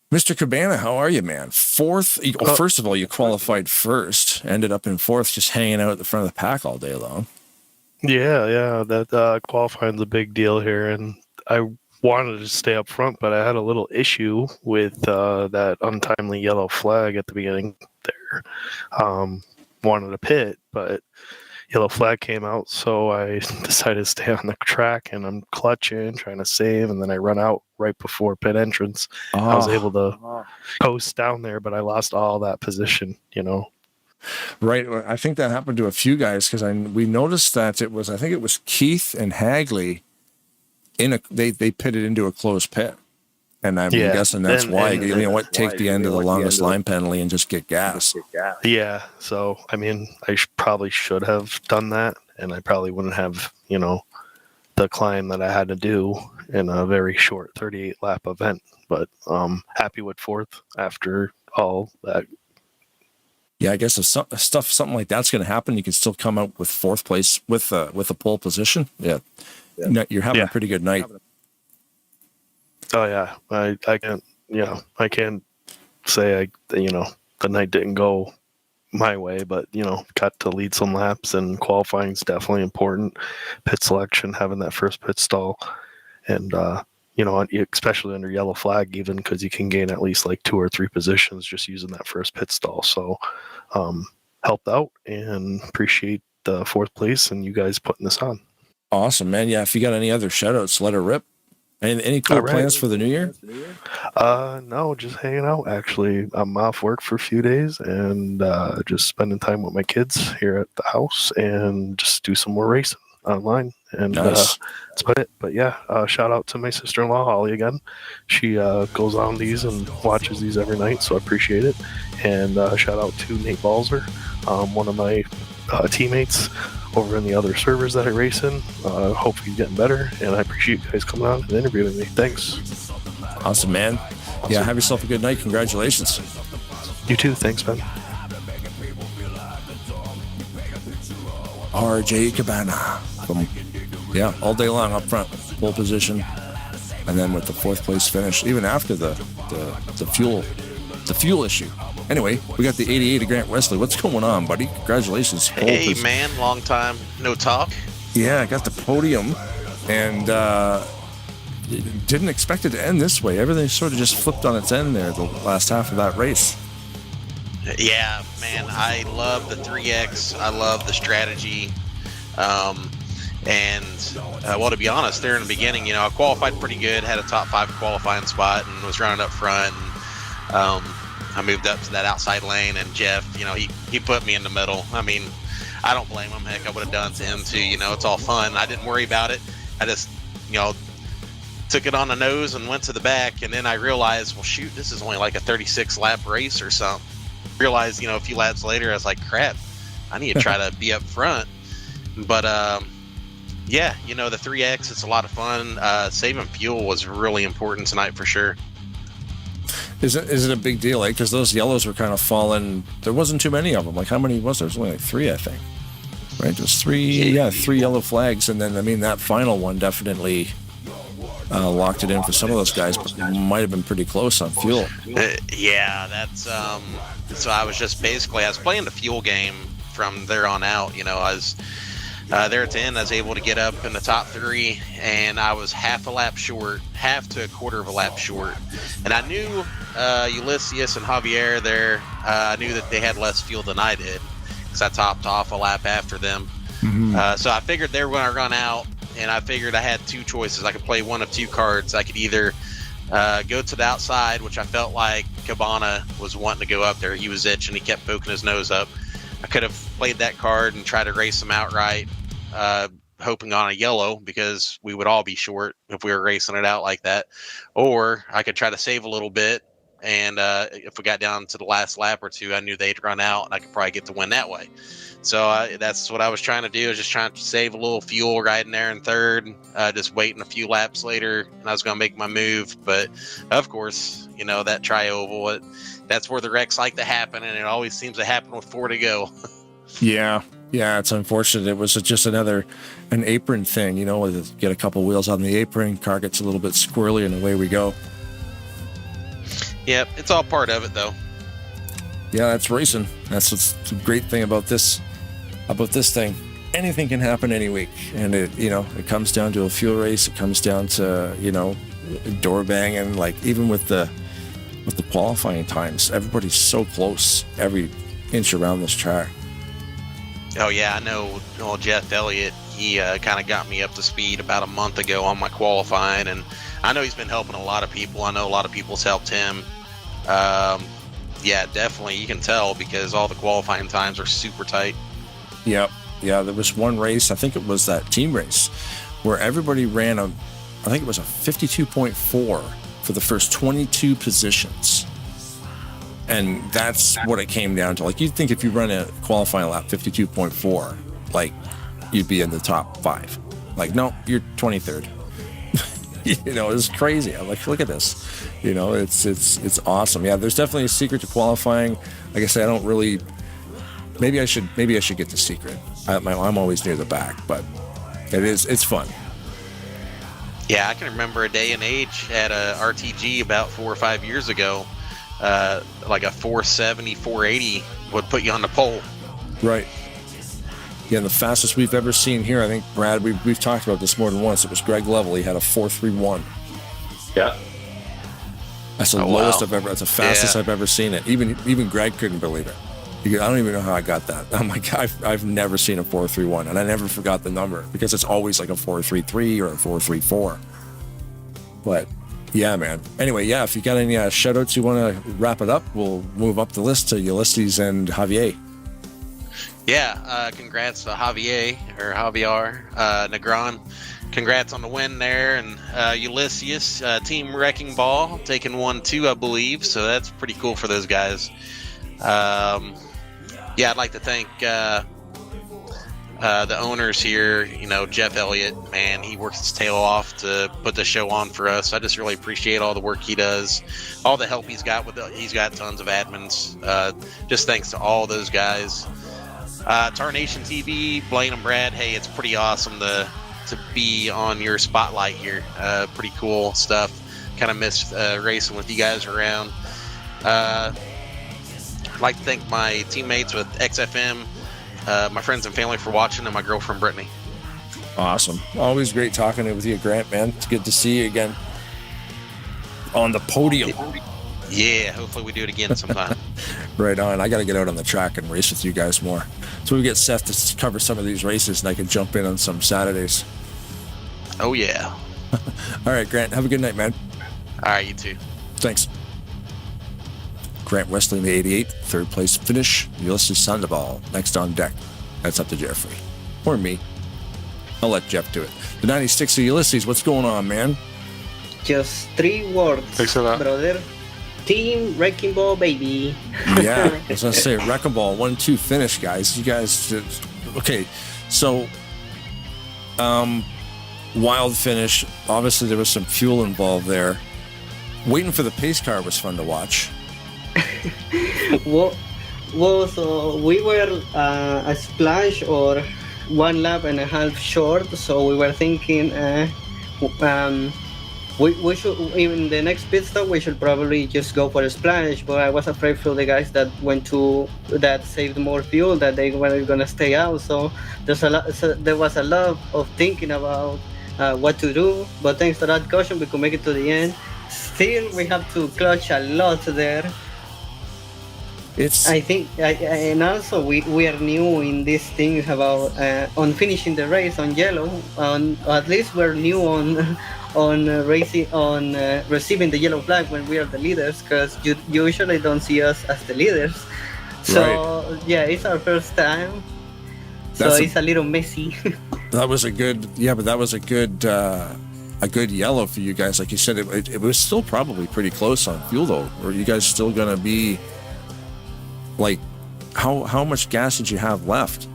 Mr. Cabana, how are you, man? 4th. Well, first of all, you qualified first. Ended up in 4th, just hanging out at the front of the pack all day long. Yeah. That qualifying's a big deal here, and I wanted to stay up front, but I had a little issue with that untimely yellow flag at the beginning there. Wanted to pit, but yellow flag came out, so I decided to stay on the track, and I'm clutching, trying to save, and then I run out right before pit entrance. I was able to coast down there, but I lost all that position, Right. I think that happened to a few guys because we noticed that it was Keith and Hagley they pitted into a closed pit. And I'm guessing that's why. Take the end of the longest line penalty and just get gas. Yeah. So, I mean, I probably should have done that, and I probably wouldn't have, the climb that I had to do in a very short 38 lap event. But happy with 4th after all that. Yeah, I guess if something like that's going to happen, you can still come out with 4th place with a pole position. Yeah. You're having a pretty good night. Oh yeah, I can't, I can't say the night didn't go my way, but got to lead some laps, and qualifying is definitely important. Pit selection, having that first pit stall, and especially under yellow flag, even because you can gain at least like 2 or 3 positions just using that first pit stall. So helped out, and appreciate the 4th place and you guys putting this on. Awesome, man. Yeah, if you got any other shout outs, let her rip. Any cool All right. plans for the new year? No, just hanging out. Actually, I'm off work for a few days and just spending time with my kids here at the house and just do some more racing online. And Nice. that's about it. But yeah, shout out to my sister-in-law Holly again. She goes on these and watches these every night, so I appreciate it. And shout out to Nate Balzer, one of my teammates over in the other servers that I race in. Hope he's getting better, and I appreciate you guys coming on and interviewing me. Thanks. Awesome, man. Yeah, have yourself a good night. Congratulations. You too. Thanks, man. RJ Cabana. Yeah, all day long up front, pole position, and then with the 4th place finish, even after the fuel issue. Anyway, we got the 88 of Grant Wesley. What's going on, buddy? Congratulations. Hey, man, long time no talk. Yeah, I got the podium, and didn't expect it to end this way. Everything sort of just flipped on its end there the last half of that race. Yeah, man, I love the 3X. I love the strategy. Well, to be honest, there in the beginning, I qualified pretty good, had a top 5 qualifying spot, and was running up front. And, I moved up to that outside lane, and Jeff, he put me in the middle. I mean, I don't blame him. Heck, I would have done it to him too. It's all fun. I didn't worry about it. I just, took it on the nose and went to the back, and then I realized, well, shoot, this is only like a 36 lap race or something. Realized, a few laps later, I was like, crap, I need to try to be up front. But yeah, the 3X, it's a lot of fun. Saving fuel was really important tonight for sure. Is it a big deal? Because those yellows were kind of falling. There wasn't too many of them. Like, how many was there? There's only like 3, I think. Right? Just 3. Yeah, 3 yellow flags. And then, that final one definitely locked it in for some of those guys, but might have been pretty close on fuel. Yeah, that's so I was just basically, I was playing the fuel game from there on out. I was there at the end. I was able to get up in the top 3, and I was half to a quarter of a lap short. And I knew Ulysses and Javier there, I knew that they had less fuel than I did, because I topped off a lap after them. Mm-hmm. So I figured they were going to run out, and I figured I had 2 choices. I could play one of 2 cards. I could either go to the outside, which I felt like Cabana was wanting to go up there. He was itching. He kept poking his nose up. I could have played that card and tried to race him outright, hoping on a yellow, because we would all be short if we were racing it out like that. Or I could try to save a little bit, and if we got down to the last lap or 2, I knew they'd run out, and I could probably get the win that way. So that's what I was trying to do, is just trying to save a little fuel right in there in 3rd, just waiting a few laps later, and I was going to make my move. But, of course, that tri-oval, that's where the wrecks like to happen, and it always seems to happen with 4 to go. Yeah, it's unfortunate. It was just an apron thing, get a couple wheels on the apron, car gets a little bit squirrely, and away we go. Yep, it's all part of it, though. Yeah, that's racing. That's what's the great thing about this thing. Anything can happen any week, and it comes down to a fuel race. It comes down to door banging. Like, even with the qualifying times, everybody's so close every inch around this track. Oh yeah, I know. Well, Jeff Elliott, he kind of got me up to speed about a month ago on my qualifying, and I know he's been helping a lot of people. I know a lot of people's helped him. Yeah, definitely, you can tell, because all the qualifying times are super tight. Yep. Yeah, there was one race, I think it was that team race, where everybody ran I think it was a 52.4 for the first 22 positions. And that's what it came down to. Like, you'd think if you run a qualifying lap 52.4, like, you'd be in the top 5. Like, no, you're 23rd. It's crazy. I'm like, look at this. It's awesome. Yeah, there's definitely a secret to qualifying. Like I said, I don't really. Maybe I should get the secret. I'm always near the back, but it's fun. Yeah, I can remember a day and age at a RTG about 4 or 5 years ago. Like a 470, 480 would put you on the pole. Right. Yeah, and the fastest we've ever seen here, I think, Brad, we've talked about this more than once. It was Greg Lovell. He had a 4.31. Yeah. That's the lowest I've ever. That's the fastest I've ever seen it. Even Greg couldn't believe it. I don't even know how I got that. I'm like, I've never seen a 4.31, and I never forgot the number, because it's always like a 4.33 or a 4.34. But yeah, man. Anyway, yeah, if you got any shout outs you want to wrap it up, we'll move up the list to Ulysses and Javier. Yeah, congrats to Javier Negron. Congrats on the win there, and Ulysses, Team Wrecking Ball, taking 1-2, I believe. So that's pretty cool for those guys. Yeah, I'd like to thank the owners here. You know, Jeff Elliott, man, he works his tail off to put the show on for us. I just really appreciate all the work he does, all the help he's got he's got tons of admins. Just thanks to all those guys. Tarnation TV, Blaine and Brad, hey, it's pretty awesome to be on your spotlight here. Pretty cool stuff. Kind of missed racing with you guys around. I'd like to thank my teammates with XFM, my friends and family for watching, and my girlfriend Brittany. Awesome. Always great talking with you, Grant, man. It's good to see you again on the podium. Yeah, hopefully we do it again sometime. Right on. I got to get out on the track and race with you guys more. So we get Seth to cover some of these races, and I can jump in on some Saturdays. Oh, yeah. All right, Grant. Have a good night, man. All right, you too. Thanks. Grant Wesley in the 88, third place finish. Ulysses Sandoval next on deck. That's up to Jeffrey. Or me. I'll let Jeff do it. The 96 of Ulysses, what's going on, man? Just 3 words, Thanks a lot, brother. Team Wrecking Ball, baby. Yeah, I was going to say, Wrecking Ball, 1-2 finish, guys. You guys, okay, so, wild finish. Obviously, there was some fuel involved there. Waiting for the pace car was fun to watch. well, so we were a splash or 1 lap and a half short, so we were thinking we should, in the next pit stop, we should probably just go for a splash, but I was afraid for the guys that that saved more fuel, that they were gonna stay out, so there was a lot of thinking about what to do, but thanks to that caution, we could make it to the end. Still, we have to clutch a lot there. I think, and also we are new in these things about on finishing the race on yellow. At least we're new on racing on receiving the yellow flag when we are the leaders, because you usually don't see us as the leaders. So right. Yeah, it's our first time. So it's a little messy. That was a good, but that was a good yellow for you guys. Like you said, it was still probably pretty close on fuel though. Or you guys still gonna be like, how much gas did you have left?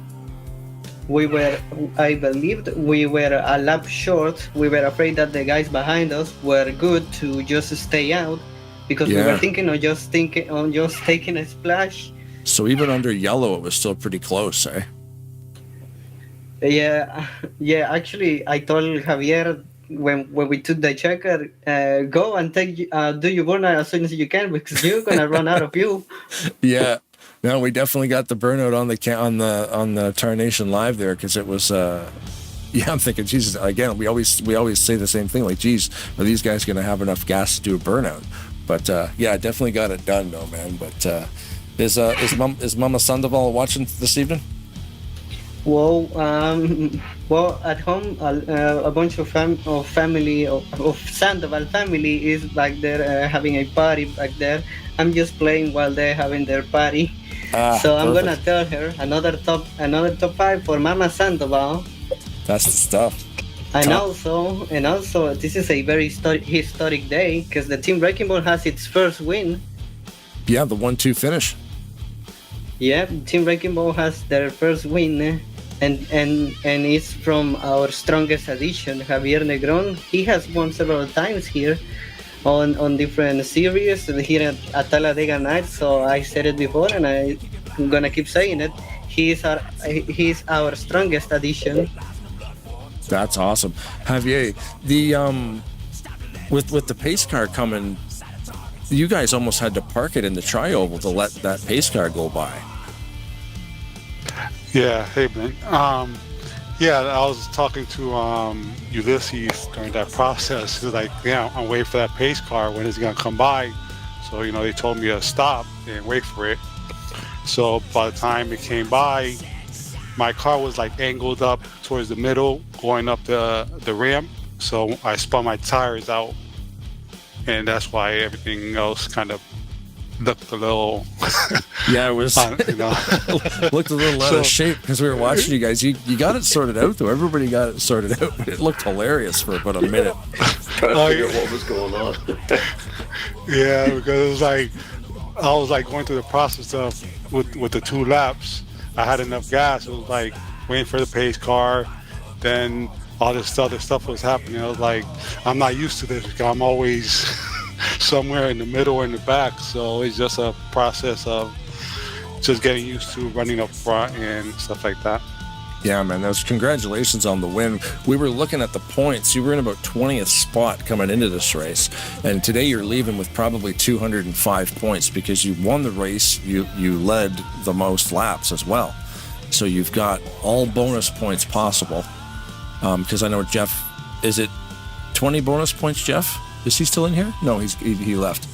I believed we were a lap short. We were afraid that the guys behind us were good to just stay out, because we were thinking on just taking a splash. So even under yellow, it was still pretty close, eh? Yeah. Actually, I told Javier when we took the checker, go and do your burnout as soon as you can, because you're gonna run out of fuel. Yeah. No, we definitely got the burnout on the Tarnation live there, because it was. I'm thinking, Jesus. Again, we always say the same thing. Like, geez, are these guys going to have enough gas to do a burnout? But I definitely got it done, though, man. But is Mama Sandoval watching this evening? Well, at home, a bunch of family of Sandoval family is back there having a party back there. I'm just playing while they're having their party. So I'm gonna tell her another top 5 for Mama Sandoval. That's the stuff. And also, this is a very historic day, because the Team Wrecking Ball has its first win. Yeah, the 1-2 finish. Yeah, Team Wrecking Ball has their first win, and it's from our strongest addition, Javier Negron. He has won several times here on different series here at Talladega Nights. So I said it before, and I'm gonna keep saying it. He's our strongest addition. That's awesome, Javier. The with the pace car coming, you guys almost had to park it in the tri-oval to let that pace car go by. Yeah, hey man. I was talking to Ulysses during that process. He was like, I'm waiting for that pace car. When is it gonna come by? So they told me to stop and wait for it. So by the time it came by, my car was like angled up towards the middle, going up the ramp. So I spun my tires out and that's why everything else kind of looked a little. Yeah, it was you know. looked a little out of shape because we were watching you guys. You got it sorted out though. Everybody got it sorted out, but it looked hilarious for about a minute. Trying to figure out what was going on. Yeah, because it was like I was like going through the process of with the 2 laps. I had enough gas. It was like waiting for the pace car. Then all this other stuff was happening. I was like, I'm not used to this because I'm always somewhere in the middle or in the back. So it's just a process of just getting used to running up front and stuff like that. Yeah, man, those congratulations on the win. We were looking at the points. You were in about 20th spot coming into this race, and today you're leaving with probably 205 points because you won the race. You led the most laps as well, so you've got all bonus points possible. Because I know Jeff, is it 20 bonus points? Jeff, is he still in here? No, he left.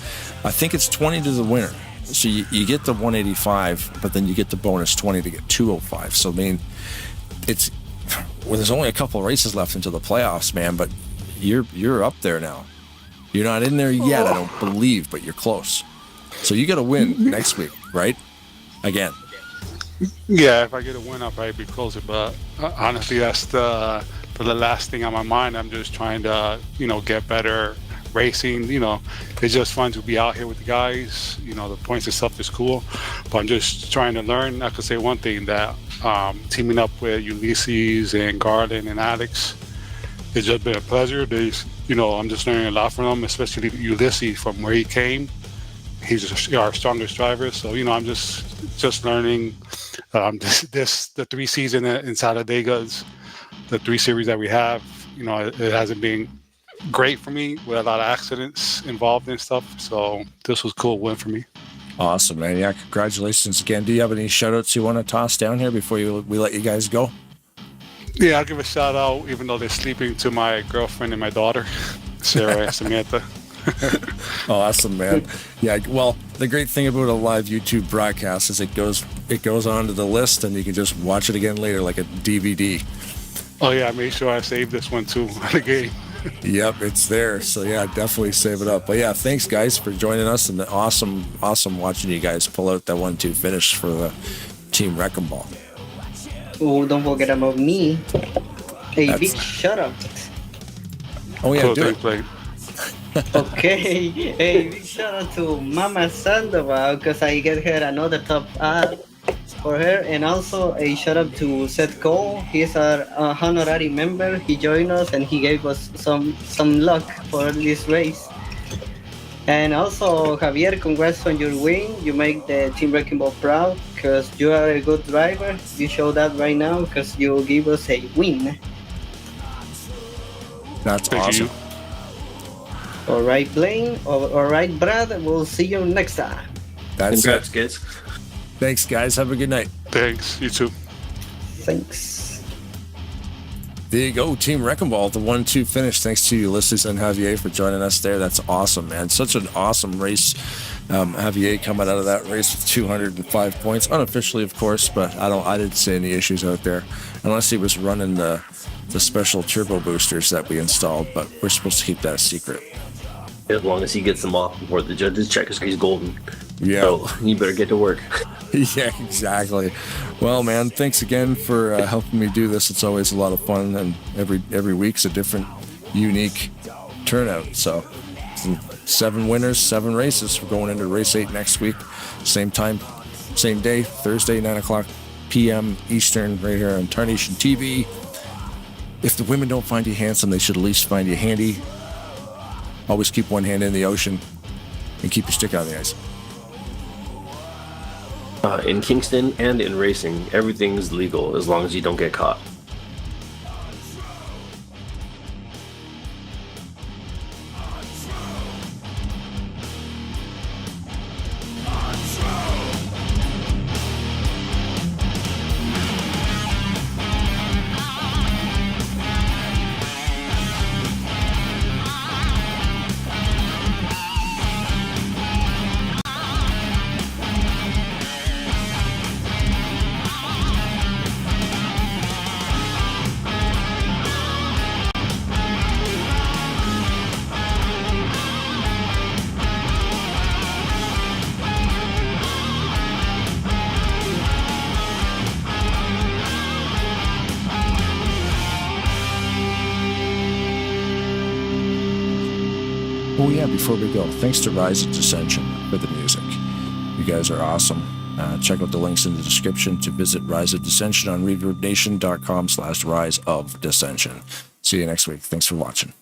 I think it's 20 to the winner. So you get the 185, but then you get the bonus 20 to get 205. So I mean, there's only a couple of races left into the playoffs, man, but you're up there now. You're not in there yet, I don't believe, but you're close. So you got to win next week, right? Again. Yeah, if I get a win, I'll probably be closer. But honestly, that's the last thing on my mind. I'm just trying to, get better racing. It's just fun to be out here with the guys. The points and stuff is cool. But I'm just trying to learn. I could say one thing that teaming up with Ulysses and Garland and Alex, it's just been a pleasure. I'm just learning a lot from them, especially Ulysses from where he came. He's our strongest driver. So, I'm just learning the 3 season in Talladega, the 3 series that we have. It hasn't been great for me with a lot of accidents involved and stuff. So this was a cool win for me. Awesome, man. Yeah, congratulations again. Do you have any shout-outs you want to toss down here before we let you guys go? Yeah, I'll give a shout-out, even though they're sleeping, to my girlfriend and my daughter, Sarah and Samantha. Awesome, man. Yeah, well, the great thing about a live YouTube broadcast is it goes onto the list and you can just watch it again later like a DVD. Oh, yeah, I made sure I saved this one, too, the game. Yep, it's there. So yeah, definitely save it up. But yeah, thanks guys for joining us, and awesome watching you guys pull out that 1-2 finish for the Team Wrecking Ball. Oh, don't forget about me. Big shout out. Oh yeah, cool, do it. Okay, a big shout out to Mama Sandoval because I get her another top ad for her, and also a shout out to Seth Cole. He's our honorary member. He joined us and he gave us some luck for this race. And also Javier, congrats on your win. You make the Team Wrecking Ball proud because you are a good driver. You show that right now because you give us a win. That's awesome. All right, Blaine. All right, Brad. We'll see you next time. That's Congrats, it. kids. Thanks, guys. Have a good night. Thanks. You too. Thanks. There you go, Team Wrecking Ball, the 1-2 finish. Thanks to Ulysses and Javier for joining us there. That's awesome, man. Such an awesome race. Javier coming out of that race with 205 points, unofficially, of course, but I didn't see any issues out there, unless he was running the special turbo boosters that we installed, but we're supposed to keep that a secret. As long as he gets them off before the judges check, he's golden. Yeah. So you better get to work. Yeah, exactly. Well, man, thanks again for helping me do this. It's always a lot of fun, and every week's a different, unique turnout. So 7 winners, 7 races. We're going into race 8 next week. Same time, same day, Thursday, 9:00 p.m. Eastern, right here on Tarnation TV. If the women don't find you handsome, they should at least find you handy. Always keep one hand in the ocean and keep your stick on the ice. In Kingston and in racing, everything's legal as long as you don't get caught. Oh yeah, before we go, thanks to Rise of Dissension for the music. You guys are awesome. Check out the links in the description to visit Rise of Dissension on ReverbNation.com/Rise of Dissension. See you next week. Thanks for watching.